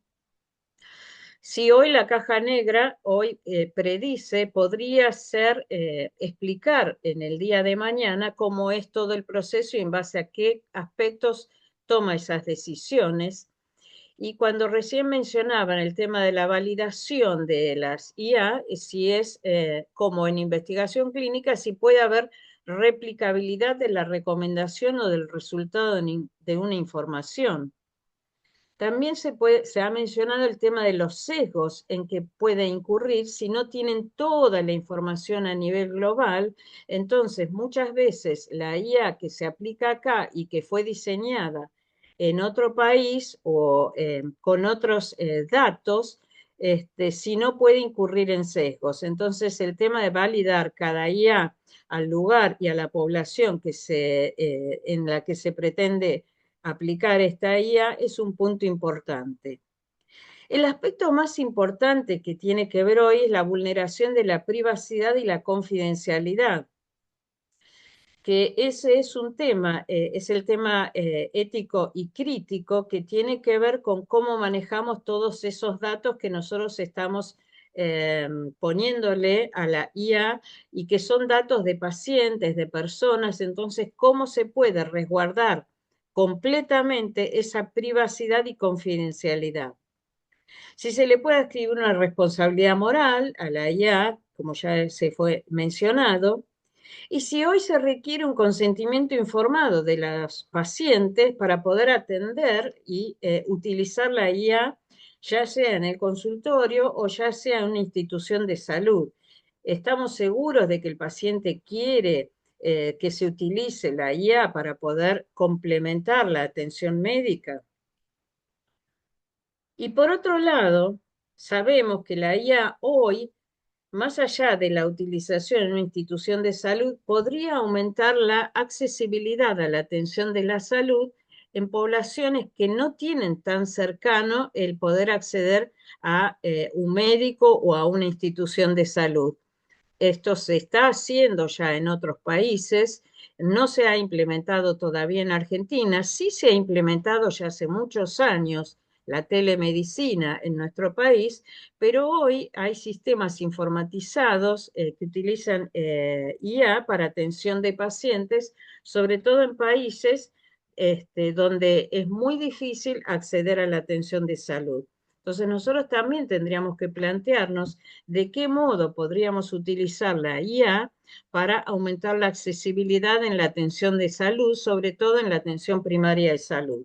Si hoy la caja negra, hoy predice, podría ser explicar en el día de mañana cómo es todo el proceso y en base a qué aspectos toma esas decisiones. Y cuando recién mencionaban el tema de la validación de las IA, si es como en investigación clínica, si puede haber replicabilidad de la recomendación o del resultado de una información. También se ha mencionado el tema de los sesgos en que puede incurrir si no tienen toda la información a nivel global. Entonces, muchas veces la IA que se aplica acá y que fue diseñada en otro país o con otros datos, si no puede incurrir en sesgos. Entonces, el tema de validar cada IA al lugar y a la población en la que se pretende aplicar esta IA es un punto importante. El aspecto más importante que tiene que ver hoy es la vulneración de la privacidad y la confidencialidad, que ese es un tema, es el tema ético y crítico que tiene que ver con cómo manejamos todos esos datos que nosotros estamos poniéndole a la IA y que son datos de pacientes, de personas, entonces cómo se puede resguardar completamente esa privacidad y confidencialidad. Si se le puede escribir una responsabilidad moral a la IA, como ya se fue mencionado, y si hoy se requiere un consentimiento informado de los pacientes para poder atender y utilizar la IA, ya sea en el consultorio o ya sea en una institución de salud. ¿Estamos seguros de que el paciente quiere que se utilice la IA para poder complementar la atención médica? Y por otro lado, sabemos que la IA hoy, más allá de la utilización en una institución de salud, podría aumentar la accesibilidad a la atención de la salud en poblaciones que no tienen tan cercano el poder acceder a un médico o a una institución de salud. Esto se está haciendo ya en otros países, no se ha implementado todavía en Argentina, sí se ha implementado ya hace muchos años la telemedicina en nuestro país, pero hoy hay sistemas informatizados que utilizan IA para atención de pacientes, sobre todo en países donde es muy difícil acceder a la atención de salud. Entonces nosotros también tendríamos que plantearnos de qué modo podríamos utilizar la IA para aumentar la accesibilidad en la atención de salud, sobre todo en la atención primaria de salud.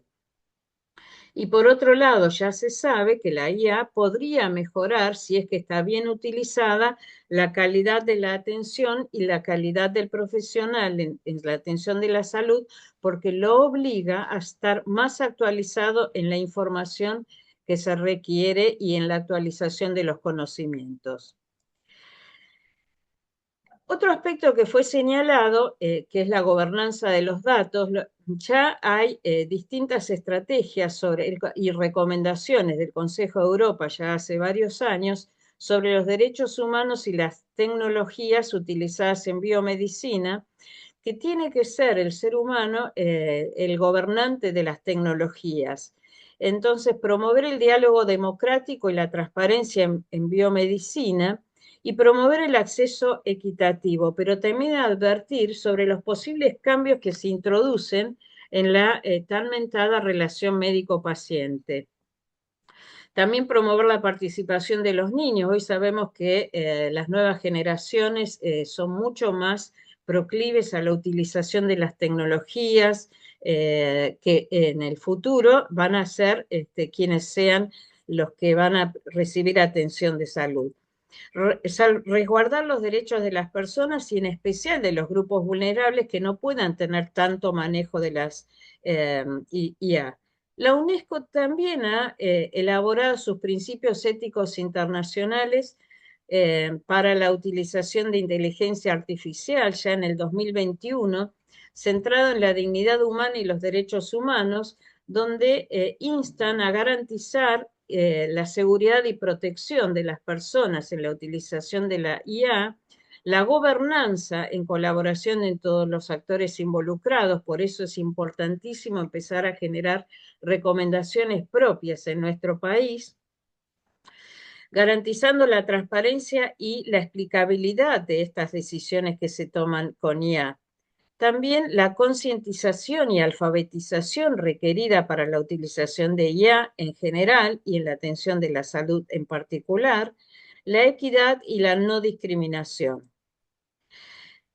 Y por otro lado, ya se sabe que la IA podría mejorar, si es que está bien utilizada, la calidad de la atención y la calidad del profesional en la atención de la salud, porque lo obliga a estar más actualizado en la información que se requiere y en la actualización de los conocimientos. Otro aspecto que fue señalado, que es la gobernanza de los datos, ya hay distintas estrategias y recomendaciones del Consejo de Europa ya hace varios años sobre los derechos humanos y las tecnologías utilizadas en biomedicina, que tiene que ser el ser humano el gobernante de las tecnologías. Entonces, promover el diálogo democrático y la transparencia en biomedicina y promover el acceso equitativo, pero también advertir sobre los posibles cambios que se introducen en la tan mentada relación médico-paciente. También promover la participación de los niños. Hoy sabemos que las nuevas generaciones son mucho más proclives a la utilización de las tecnologías, que en el futuro van a ser quienes sean los que van a recibir atención de salud. Resguardar los derechos de las personas y en especial de los grupos vulnerables que no puedan tener tanto manejo de las IA. La UNESCO también ha elaborado sus principios éticos internacionales para la utilización de inteligencia artificial ya en el 2021, centrado en la dignidad humana y los derechos humanos, donde instan a garantizar la seguridad y protección de las personas en la utilización de la IA, la gobernanza en colaboración en todos los actores involucrados. Por eso es importantísimo empezar a generar recomendaciones propias en nuestro país, garantizando la transparencia y la explicabilidad de estas decisiones que se toman con IA. También la concientización y alfabetización requerida para la utilización de IA en general y en la atención de la salud en particular, la equidad y la no discriminación.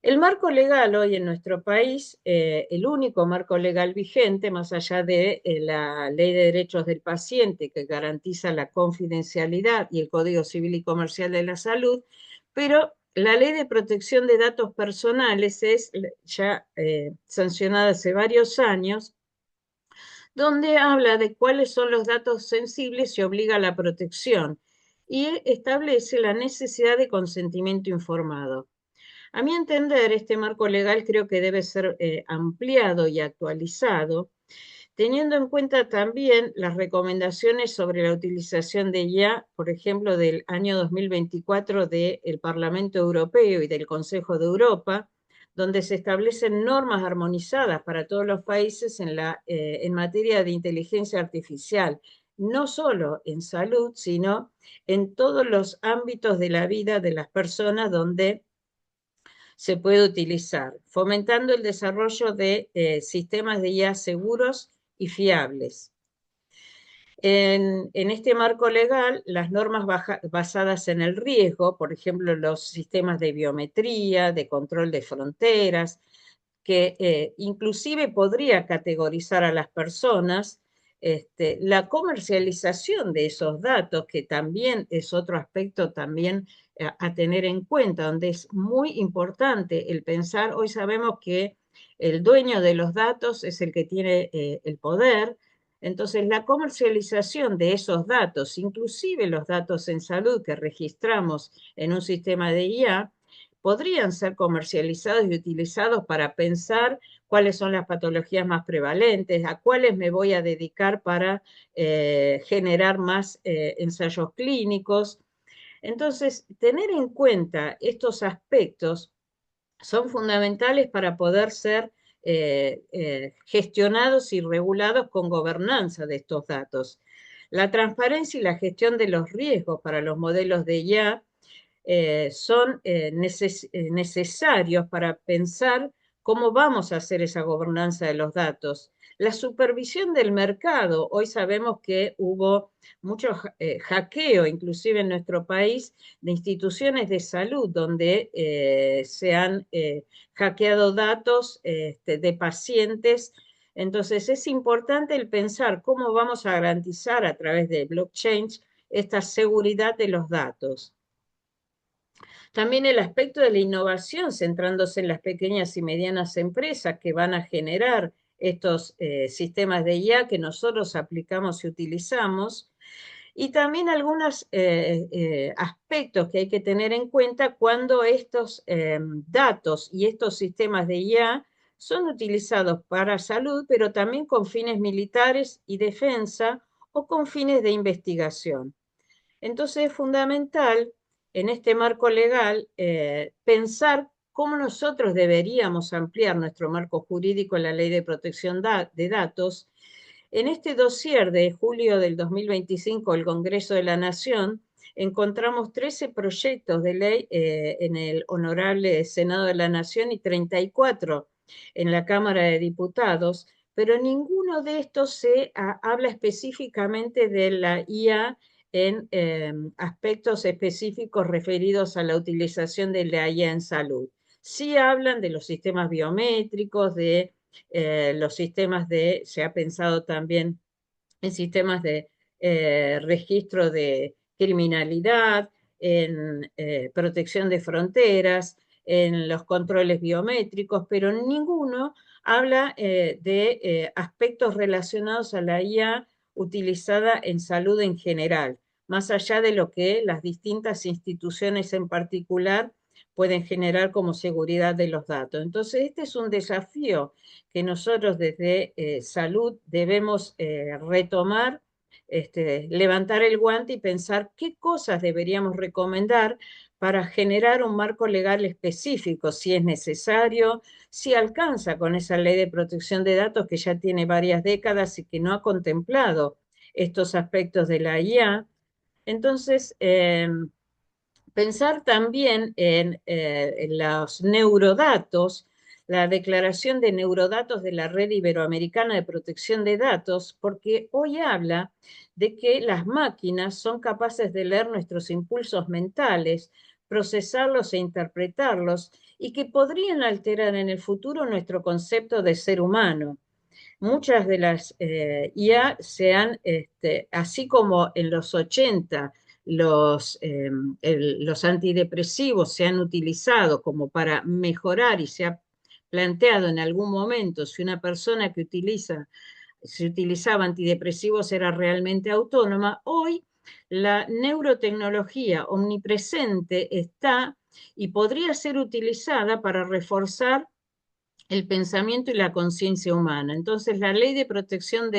El marco legal hoy en nuestro país, el único marco legal vigente, más allá de la Ley de Derechos del Paciente, que garantiza la confidencialidad, y el Código Civil y Comercial de la Salud, pero la Ley de Protección de Datos Personales es ya sancionada hace varios años, donde habla de cuáles son los datos sensibles y obliga a la protección, y establece la necesidad de consentimiento informado. A mi entender, este marco legal creo que debe ser ampliado y actualizado, teniendo en cuenta también las recomendaciones sobre la utilización de IA, por ejemplo, del año 2024 del Parlamento Europeo y del Consejo de Europa, donde se establecen normas armonizadas para todos los países en materia de inteligencia artificial, no solo en salud, sino en todos los ámbitos de la vida de las personas donde se puede utilizar, fomentando el desarrollo de sistemas de IA seguros y fiables. En este marco legal, las normas basadas en el riesgo, por ejemplo, los sistemas de biometría, de control de fronteras, que inclusive podría categorizar a las personas, la comercialización de esos datos, que también es otro aspecto también a tener en cuenta, donde es muy importante el pensar. Hoy sabemos que el dueño de los datos es el que tiene el poder. Entonces, la comercialización de esos datos, inclusive los datos en salud que registramos en un sistema de IA, podrían ser comercializados y utilizados para pensar cuáles son las patologías más prevalentes, a cuáles me voy a dedicar para generar más ensayos clínicos. Entonces, tener en cuenta estos aspectos son fundamentales para poder ser gestionados y regulados con gobernanza de estos datos. La transparencia y la gestión de los riesgos para los modelos de IA son necesarios para pensar cómo vamos a hacer esa gobernanza de los datos. La supervisión del mercado, hoy sabemos que hubo mucho hackeo, inclusive en nuestro país, de instituciones de salud, donde se han hackeado datos de pacientes. Entonces es importante el pensar cómo vamos a garantizar a través de blockchain esta seguridad de los datos. También el aspecto de la innovación, centrándose en las pequeñas y medianas empresas que van a generar estos sistemas de IA que nosotros aplicamos y utilizamos. Y también algunos aspectos que hay que tener en cuenta cuando estos datos y estos sistemas de IA son utilizados para salud, pero también con fines militares y defensa o con fines de investigación. Entonces es fundamental en este marco legal pensar cómo nosotros deberíamos ampliar nuestro marco jurídico en la Ley de Protección de Datos. En este dossier de julio del 2025 del Congreso de la Nación, encontramos 13 proyectos de ley en el Honorable Senado de la Nación y 34 en la Cámara de Diputados, pero ninguno de estos habla específicamente de la IA en aspectos específicos referidos a la utilización de la IA en salud. Sí hablan de los sistemas biométricos, de los sistemas se ha pensado también en sistemas de registro de criminalidad, en protección de fronteras, en los controles biométricos, pero ninguno habla de aspectos relacionados a la IA utilizada en salud en general, más allá de lo que las distintas instituciones en particular pueden generar como seguridad de los datos. Entonces, este es un desafío que nosotros desde salud debemos retomar, levantar el guante y pensar qué cosas deberíamos recomendar para generar un marco legal específico, si es necesario, si alcanza con esa ley de protección de datos que ya tiene varias décadas y que no ha contemplado estos aspectos de la IA. Entonces, pensar también en los neurodatos, la declaración de neurodatos de la Red Iberoamericana de Protección de Datos, porque hoy habla de que las máquinas son capaces de leer nuestros impulsos mentales, procesarlos e interpretarlos, y que podrían alterar en el futuro nuestro concepto de ser humano. Muchas de las IA se han, así como en los 80 los antidepresivos se han utilizado como para mejorar y se ha planteado en algún momento si una persona que se utilizaba antidepresivos era realmente autónoma, hoy la neurotecnología omnipresente está y podría ser utilizada para reforzar el pensamiento y la conciencia humana. Entonces, la ley de protección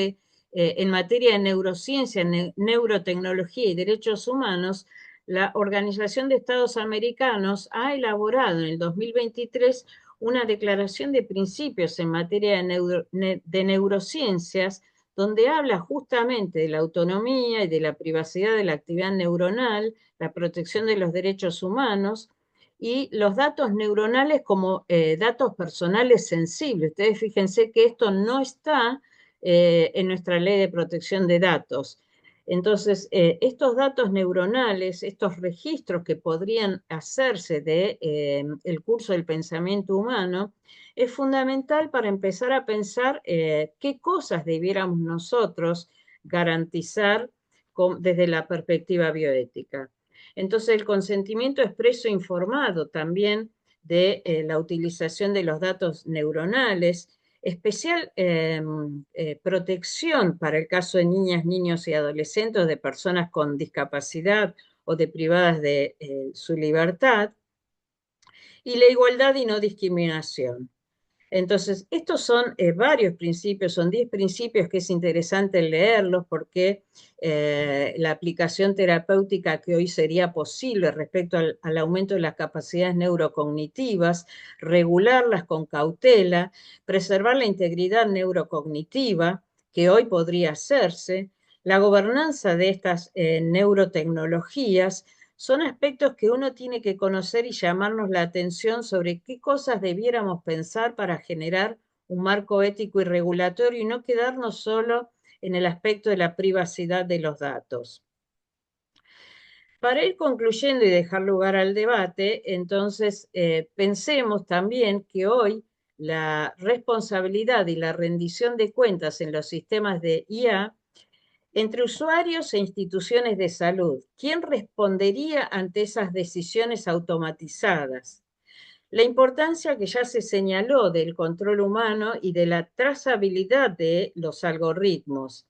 en materia de neurociencia, neurotecnología y derechos humanos, la Organización de Estados Americanos ha elaborado en el 2023 una declaración de principios en materia de neurociencias, donde habla justamente de la autonomía y de la privacidad de la actividad neuronal, la protección de los derechos humanos, y los datos neuronales como datos personales sensibles. Ustedes fíjense que esto no está en nuestra ley de protección de datos. Entonces, estos datos neuronales, estos registros que podrían hacerse de el curso del pensamiento humano, es fundamental para empezar a pensar qué cosas debiéramos nosotros garantizar desde la perspectiva bioética. Entonces, el consentimiento expreso informado también de la utilización de los datos neuronales, especial protección para el caso de niñas, niños y adolescentes, de personas con discapacidad o de privadas de su libertad, y la igualdad y no discriminación. Entonces, estos son varios principios, son 10 principios que es interesante leerlos porque la aplicación terapéutica que hoy sería posible respecto al aumento de las capacidades neurocognitivas, regularlas con cautela, preservar la integridad neurocognitiva, que hoy podría hacerse, la gobernanza de estas neurotecnologías, son aspectos que uno tiene que conocer y llamarnos la atención sobre qué cosas debiéramos pensar para generar un marco ético y regulatorio y no quedarnos solo en el aspecto de la privacidad de los datos. Para ir concluyendo y dejar lugar al debate, entonces pensemos también que hoy la responsabilidad y la rendición de cuentas en los sistemas de IA entre usuarios e instituciones de salud, ¿quién respondería ante esas decisiones automatizadas? La importancia que ya se señaló del control humano y de la trazabilidad de los algoritmos.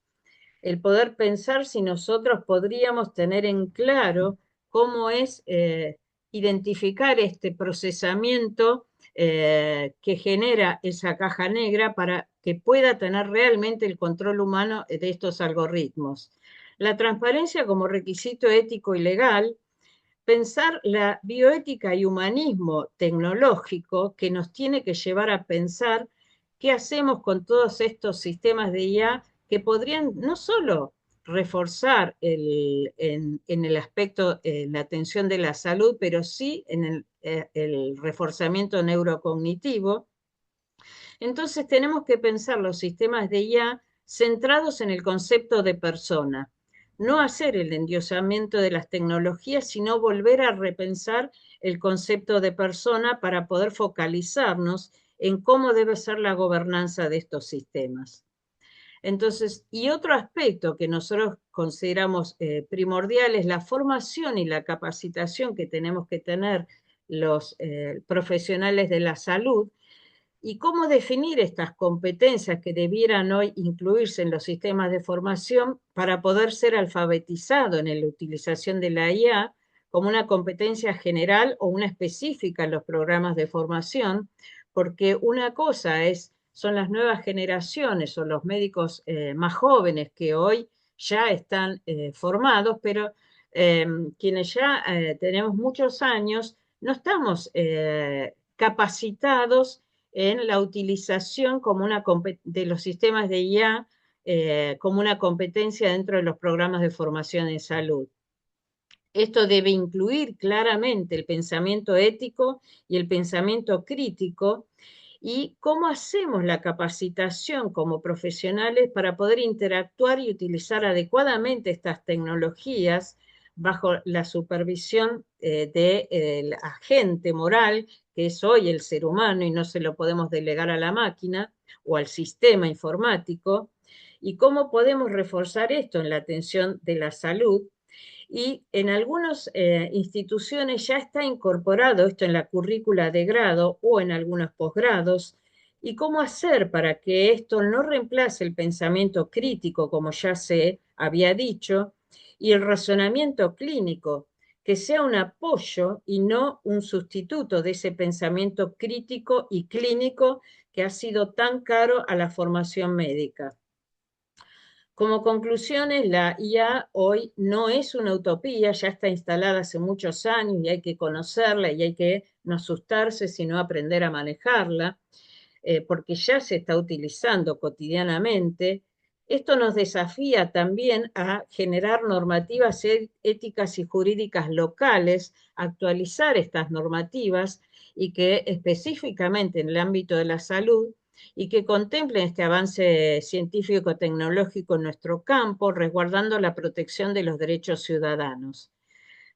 El poder pensar si nosotros podríamos tener en claro cómo es identificar este procesamiento que genera esa caja negra para que pueda tener realmente el control humano de estos algoritmos. La transparencia como requisito ético y legal, pensar la bioética y humanismo tecnológico que nos tiene que llevar a pensar qué hacemos con todos estos sistemas de IA que podrían no solo reforzar en el aspecto, la atención de la salud, pero sí en el reforzamiento neurocognitivo. Entonces tenemos que pensar los sistemas de IA centrados en el concepto de persona, no hacer el endiosamiento de las tecnologías, sino volver a repensar el concepto de persona para poder focalizarnos en cómo debe ser la gobernanza de estos sistemas. Entonces, y otro aspecto que nosotros consideramos primordial es la formación y la capacitación que tenemos que tener los profesionales de la salud y cómo definir estas competencias que debieran hoy incluirse en los sistemas de formación para poder ser alfabetizado en la utilización de la IA como una competencia general o una específica en los programas de formación, porque una cosa son las nuevas generaciones o los médicos más jóvenes que hoy ya están formados, pero quienes ya tenemos muchos años no estamos capacitados en la utilización como de los sistemas de IA como una competencia dentro de los programas de formación en salud. Esto debe incluir claramente el pensamiento ético y el pensamiento crítico y cómo hacemos la capacitación como profesionales para poder interactuar y utilizar adecuadamente estas tecnologías bajo la supervisión del agente moral, que es hoy el ser humano y no se lo podemos delegar a la máquina o al sistema informático, y cómo podemos reforzar esto en la atención de la salud. Y en algunas instituciones ya está incorporado esto en la currícula de grado o en algunos posgrados. ¿Y cómo hacer para que esto no reemplace el pensamiento crítico, como ya se había dicho, y el razonamiento clínico, que sea un apoyo y no un sustituto de ese pensamiento crítico y clínico que ha sido tan caro a la formación médica? Como conclusiones, la IA hoy no es una utopía, ya está instalada hace muchos años y hay que conocerla y hay que no asustarse, sino aprender a manejarla, porque ya se está utilizando cotidianamente. Esto nos desafía también a generar normativas éticas y jurídicas locales, actualizar estas normativas y que específicamente en el ámbito de la salud y que contemplen este avance científico-tecnológico en nuestro campo, resguardando la protección de los derechos ciudadanos.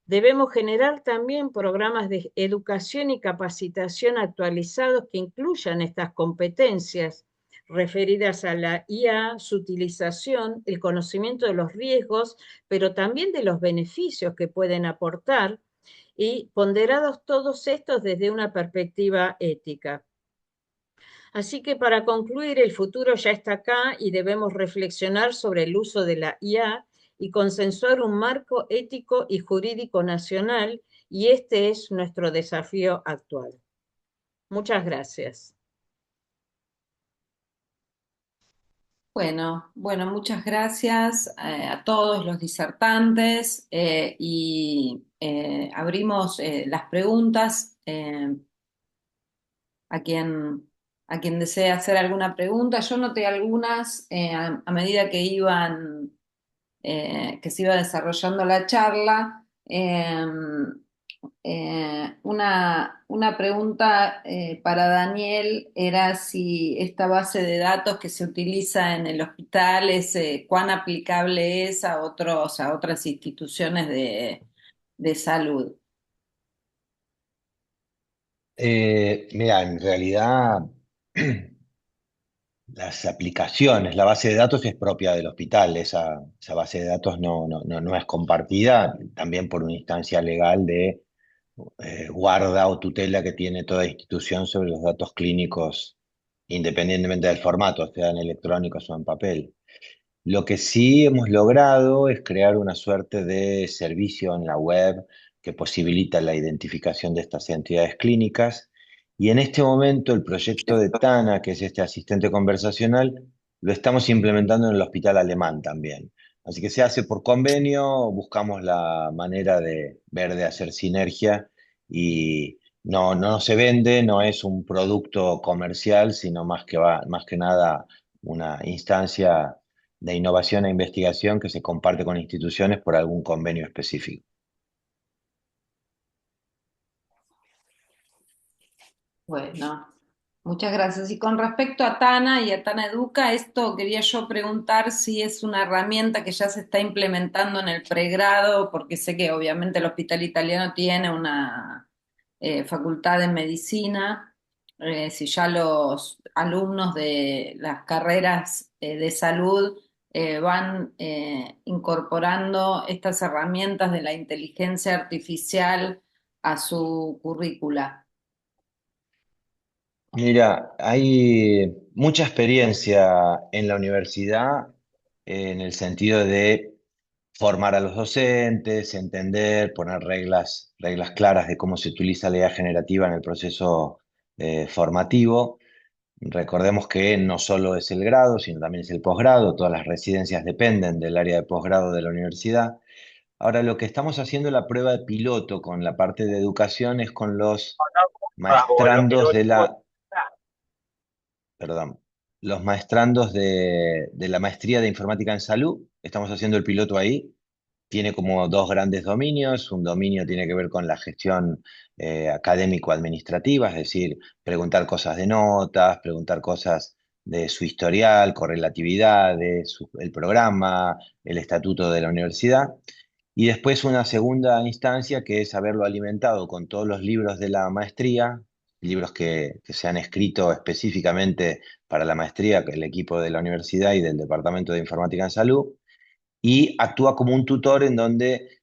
Debemos generar también programas de educación y capacitación actualizados que incluyan estas competencias referidas a la IA, su utilización, el conocimiento de los riesgos, pero también de los beneficios que pueden aportar y ponderados todos estos desde una perspectiva ética. Así que para concluir, el futuro ya está acá y debemos reflexionar sobre el uso de la IA y consensuar un marco ético y jurídico nacional, y este es nuestro desafío actual. Muchas gracias. Bueno, muchas gracias a todos los disertantes y abrimos las preguntas a quien desee hacer alguna pregunta. Yo noté algunas a medida que que se iba desarrollando la charla. Una pregunta para Daniel era si esta base de datos que se utiliza en el hospital cuán aplicable es a otras instituciones de salud. Mira, en realidad las aplicaciones, la base de datos es propia del hospital, esa base de datos no es compartida, también por una instancia legal de guarda o tutela que tiene toda institución sobre los datos clínicos, independientemente del formato, sean electrónicos o en papel. Lo que sí hemos logrado es crear una suerte de servicio en la web que posibilita la identificación de estas entidades clínicas. Y en este momento el proyecto de Tana, que es este asistente conversacional, lo estamos implementando en el hospital alemán también. Así que se hace por convenio, buscamos la manera de ver de hacer sinergia y no se vende, no es un producto comercial, sino más que nada una instancia de innovación e investigación que se comparte con instituciones por algún convenio específico. Bueno, muchas gracias. Y con respecto a Tana y a Tana Educa, esto quería yo preguntar si es una herramienta que ya se está implementando en el pregrado, porque sé que obviamente el Hospital Italiano tiene una facultad de medicina, si ya los alumnos de las carreras de salud van incorporando estas herramientas de la inteligencia artificial a su currícula. Mira, hay mucha experiencia en la universidad en el sentido de formar a los docentes, entender, poner reglas claras de cómo se utiliza la IA generativa en el proceso formativo. Recordemos que no solo es el grado, sino también es el posgrado. Todas las residencias dependen del área de posgrado de la universidad. Ahora, lo que estamos haciendo la prueba de piloto con la parte de educación es con los maestrandos de perdón, los maestrandos de la maestría de informática en salud. Estamos haciendo el piloto ahí. Tiene como dos grandes dominios. Un dominio tiene que ver con la gestión académico-administrativa, es decir, preguntar cosas de notas, preguntar cosas de su historial, correlatividad, el programa, el estatuto de la universidad. Y después una segunda instancia que es haberlo alimentado con todos los libros de la maestría, libros que se han escrito específicamente para la maestría, que el equipo de la universidad y del Departamento de Informática en Salud, y actúa como un tutor en donde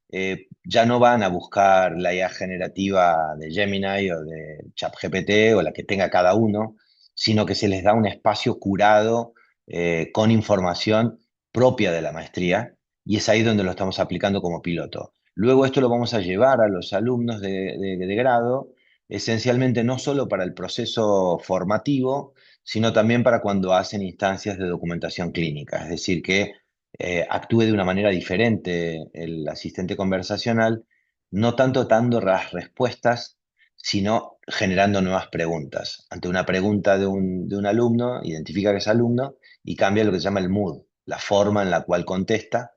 ya no van a buscar la IA generativa de Gemini o de ChatGPT o la que tenga cada uno, sino que se les da un espacio curado con información propia de la maestría y es ahí donde lo estamos aplicando como piloto. Luego esto lo vamos a llevar a los alumnos de grado, esencialmente no solo para el proceso formativo, sino también para cuando hacen instancias de documentación clínica, es decir, que actúe de una manera diferente el asistente conversacional, no tanto dando las respuestas, sino generando nuevas preguntas. Ante una pregunta de un alumno, identifica que es alumno y cambia lo que se llama el mood, la forma en la cual contesta,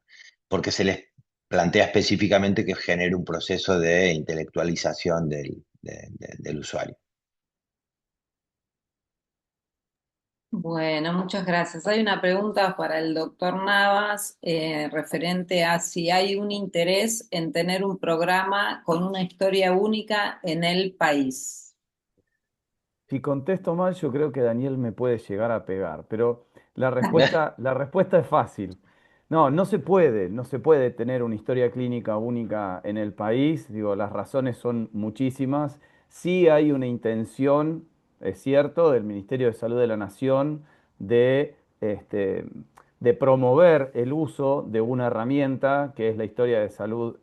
porque se les plantea específicamente que genere un proceso de intelectualización del usuario. Bueno, muchas gracias. Hay una pregunta para el doctor Navas referente a si hay un interés en tener un programa con una historia única en el país. Si contesto mal, yo creo que Daniel me puede llegar a pegar, pero la respuesta es fácil. No, no se puede tener una historia clínica única en el país. Digo, las razones son muchísimas. Sí hay una intención, es cierto, del Ministerio de Salud de la Nación de, este, de promover el uso de una herramienta que es la historia de salud,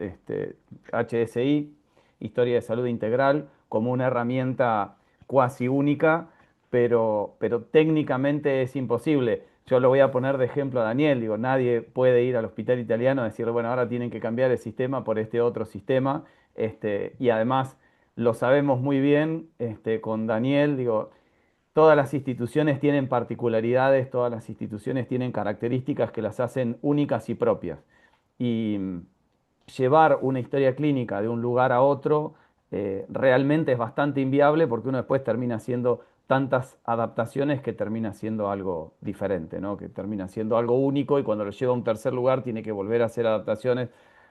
HSI, Historia de Salud Integral, como una herramienta cuasi única, pero técnicamente es imposible. Yo lo voy a poner de ejemplo a Daniel, digo, nadie puede ir al hospital italiano a decir, bueno, ahora tienen que cambiar el sistema por este otro sistema, y además lo sabemos muy bien, con Daniel, digo, todas las instituciones tienen particularidades, todas las instituciones tienen características que las hacen únicas y propias. Y llevar una historia clínica de un lugar a otro realmente es bastante inviable porque uno después termina haciendo tantas adaptaciones que termina siendo algo diferente, ¿no? Que termina siendo algo único y cuando lo lleva a un tercer lugar tiene que volver a hacer adaptaciones.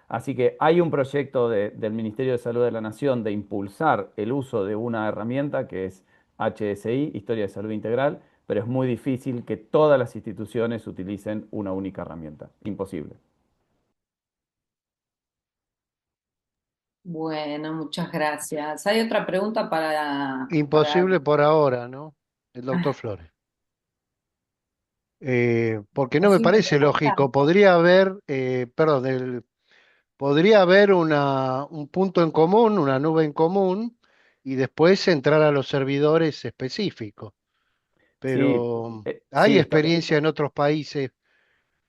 Así que hay un proyecto del Ministerio de Salud de la Nación de impulsar el uso de una herramienta que es HSI, Historia de Salud Integral, pero es muy difícil que todas las instituciones utilicen una única herramienta. Imposible. Bueno, muchas gracias. Hay otra pregunta para... Imposible por ahora, ¿no? El doctor Flores. Porque no me Posible parece lógico. Podría haber, perdón, podría haber un punto en común, una nube en común, y después entrar a los servidores específicos. Sí, Pero hay sí, experiencia en otros países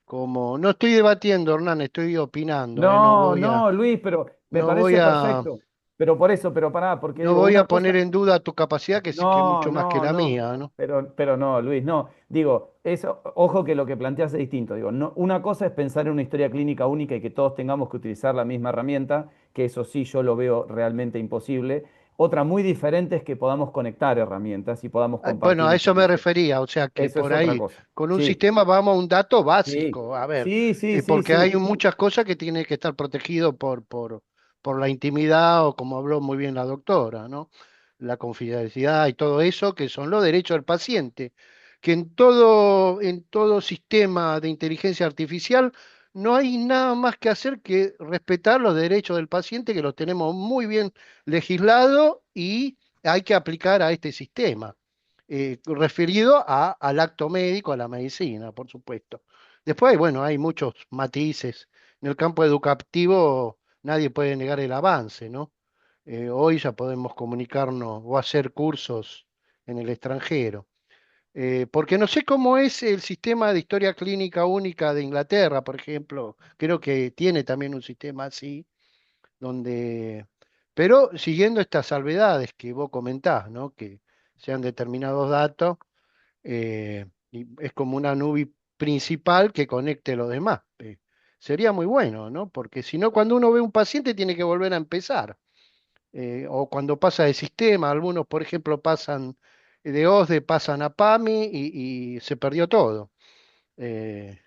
como, no estoy debatiendo, Hernán, estoy opinando, No, no, Luis, pero me no voy parece a, perfecto. Pero por eso, pero pará, porque no digo, voy una a poner cosa. en duda tu capacidad, que sí que es No, mucho más que no, la no, mía, ¿no? pero no, Luis, no. Digo, eso, ojo que lo que planteas es distinto. Digo, no, una cosa es pensar en una historia clínica única y que todos tengamos que utilizar la misma herramienta, que eso sí yo lo veo realmente imposible. Otra muy diferente es que podamos conectar herramientas y podamos Bueno, compartir a eso me información. refería, o sea que Eso es por otra ahí cosa. con un Sí, sistema vamos a un dato sí, básico, a ver, sí, sí, sí, porque hay sí. muchas cosas que tienen que estar protegidos por la intimidad o como habló muy bien la doctora, ¿no? La confidencialidad y todo eso, que son los derechos del paciente, que en todo sistema de inteligencia artificial no hay nada más que hacer que respetar los derechos del paciente, que los tenemos muy bien legislados y hay que aplicar a este sistema, referido al acto médico, a la medicina, por supuesto. Después, bueno, hay muchos matices. En el campo educativo nadie puede negar el avance, ¿no? Hoy ya podemos comunicarnos o hacer cursos en el extranjero. Porque no sé cómo es el sistema de historia clínica única de Inglaterra, por ejemplo. Creo que tiene también un sistema así donde, pero siguiendo estas salvedades que vos comentás, ¿no? Que sean determinados datos, y es como una nube principal que conecte los demás. Sería muy bueno, ¿no? Porque si no, cuando uno ve un paciente tiene que volver a empezar. O cuando pasa de sistema, algunos, por ejemplo, pasan de OSDE, pasan a PAMI y se perdió todo. Eh,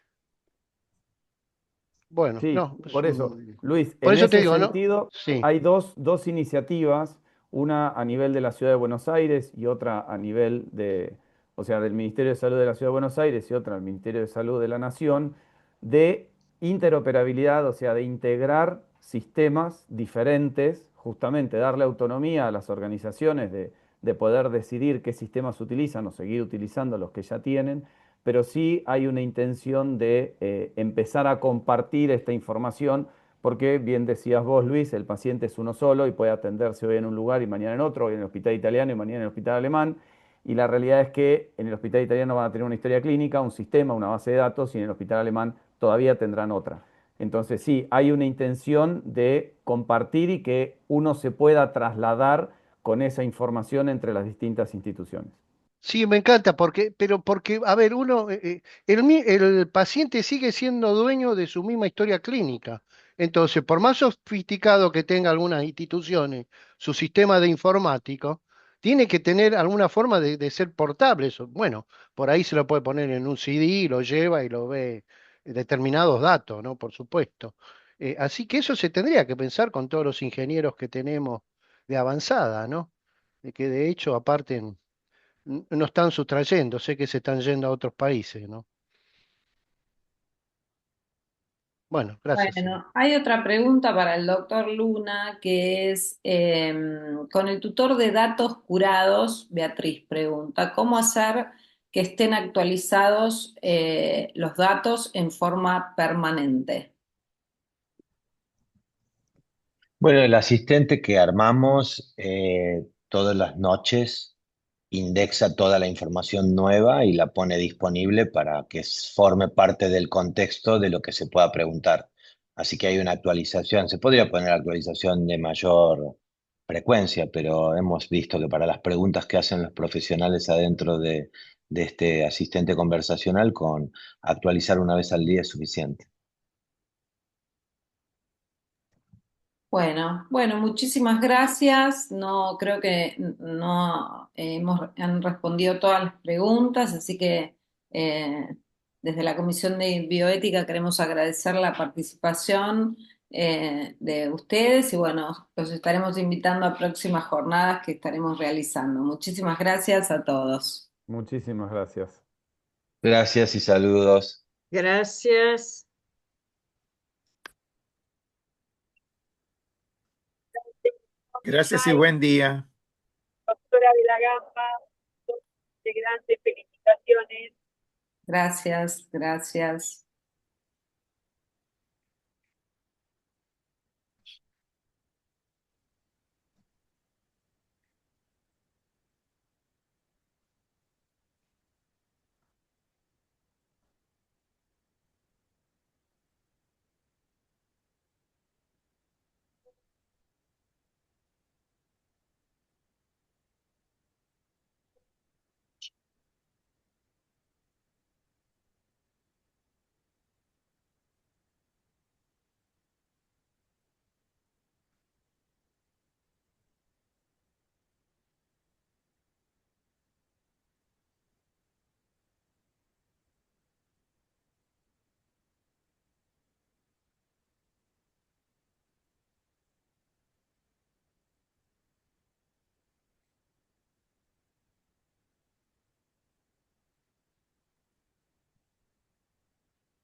bueno, Sí, no, por eso, Luis, por en eso te ese digo, ¿no? sentido Sí. hay dos iniciativas, una a nivel de la Ciudad de Buenos Aires y otra a nivel de, o sea, del Ministerio de Salud de la Ciudad de Buenos Aires y otra al Ministerio de Salud de la Nación, de interoperabilidad, o sea, de integrar sistemas diferentes, justamente darle autonomía a las organizaciones de poder decidir qué sistemas utilizan o seguir utilizando los que ya tienen, pero sí hay una intención de empezar a compartir esta información, porque bien decías vos, Luis, el paciente es uno solo y puede atenderse hoy en un lugar y mañana en otro, hoy en el hospital italiano y mañana en el hospital alemán, y la realidad es que en el hospital italiano van a tener una historia clínica, un sistema, una base de datos, y en el hospital alemán todavía tendrán otra. Entonces sí, hay una intención de compartir y que uno se pueda trasladar con esa información entre las distintas instituciones. Sí, me encanta, pero porque, a ver, el paciente sigue siendo dueño de su misma historia clínica. Entonces, por más sofisticado que tenga algunas instituciones, su sistema de informático, tiene que tener alguna forma de ser portable. Eso. Bueno, por ahí se lo puede poner en un CD, lo lleva y lo ve determinados datos, ¿no? Por supuesto. Así que eso se tendría que pensar con todos los ingenieros que tenemos de avanzada, ¿no? De que de hecho, aparte no están sustrayendo, sé que se están yendo a otros países, ¿no? Bueno, gracias, Silvia. Bueno, hay otra pregunta para el doctor Luna, que es, con el tutor de datos curados, Beatriz pregunta, ¿cómo hacer que estén actualizados los datos en forma permanente? Bueno, el asistente que armamos todas las noches indexa toda la información nueva y la pone disponible para que forme parte del contexto de lo que se pueda preguntar. Así que hay una actualización. Se podría poner actualización de mayor frecuencia, pero hemos visto que para las preguntas que hacen los profesionales adentro de este asistente conversacional, con actualizar una vez al día es suficiente. Bueno, muchísimas gracias. No creo que no han respondido todas las preguntas, así que eh, desde la Comisión de Bioética queremos agradecer la participación de ustedes y bueno, los estaremos invitando a próximas jornadas que estaremos realizando. Muchísimas gracias a todos. Muchísimas gracias. Gracias y saludos. Gracias. Gracias y buen día. Doctora Vilagamba, integrantes, felicitaciones. Gracias, gracias.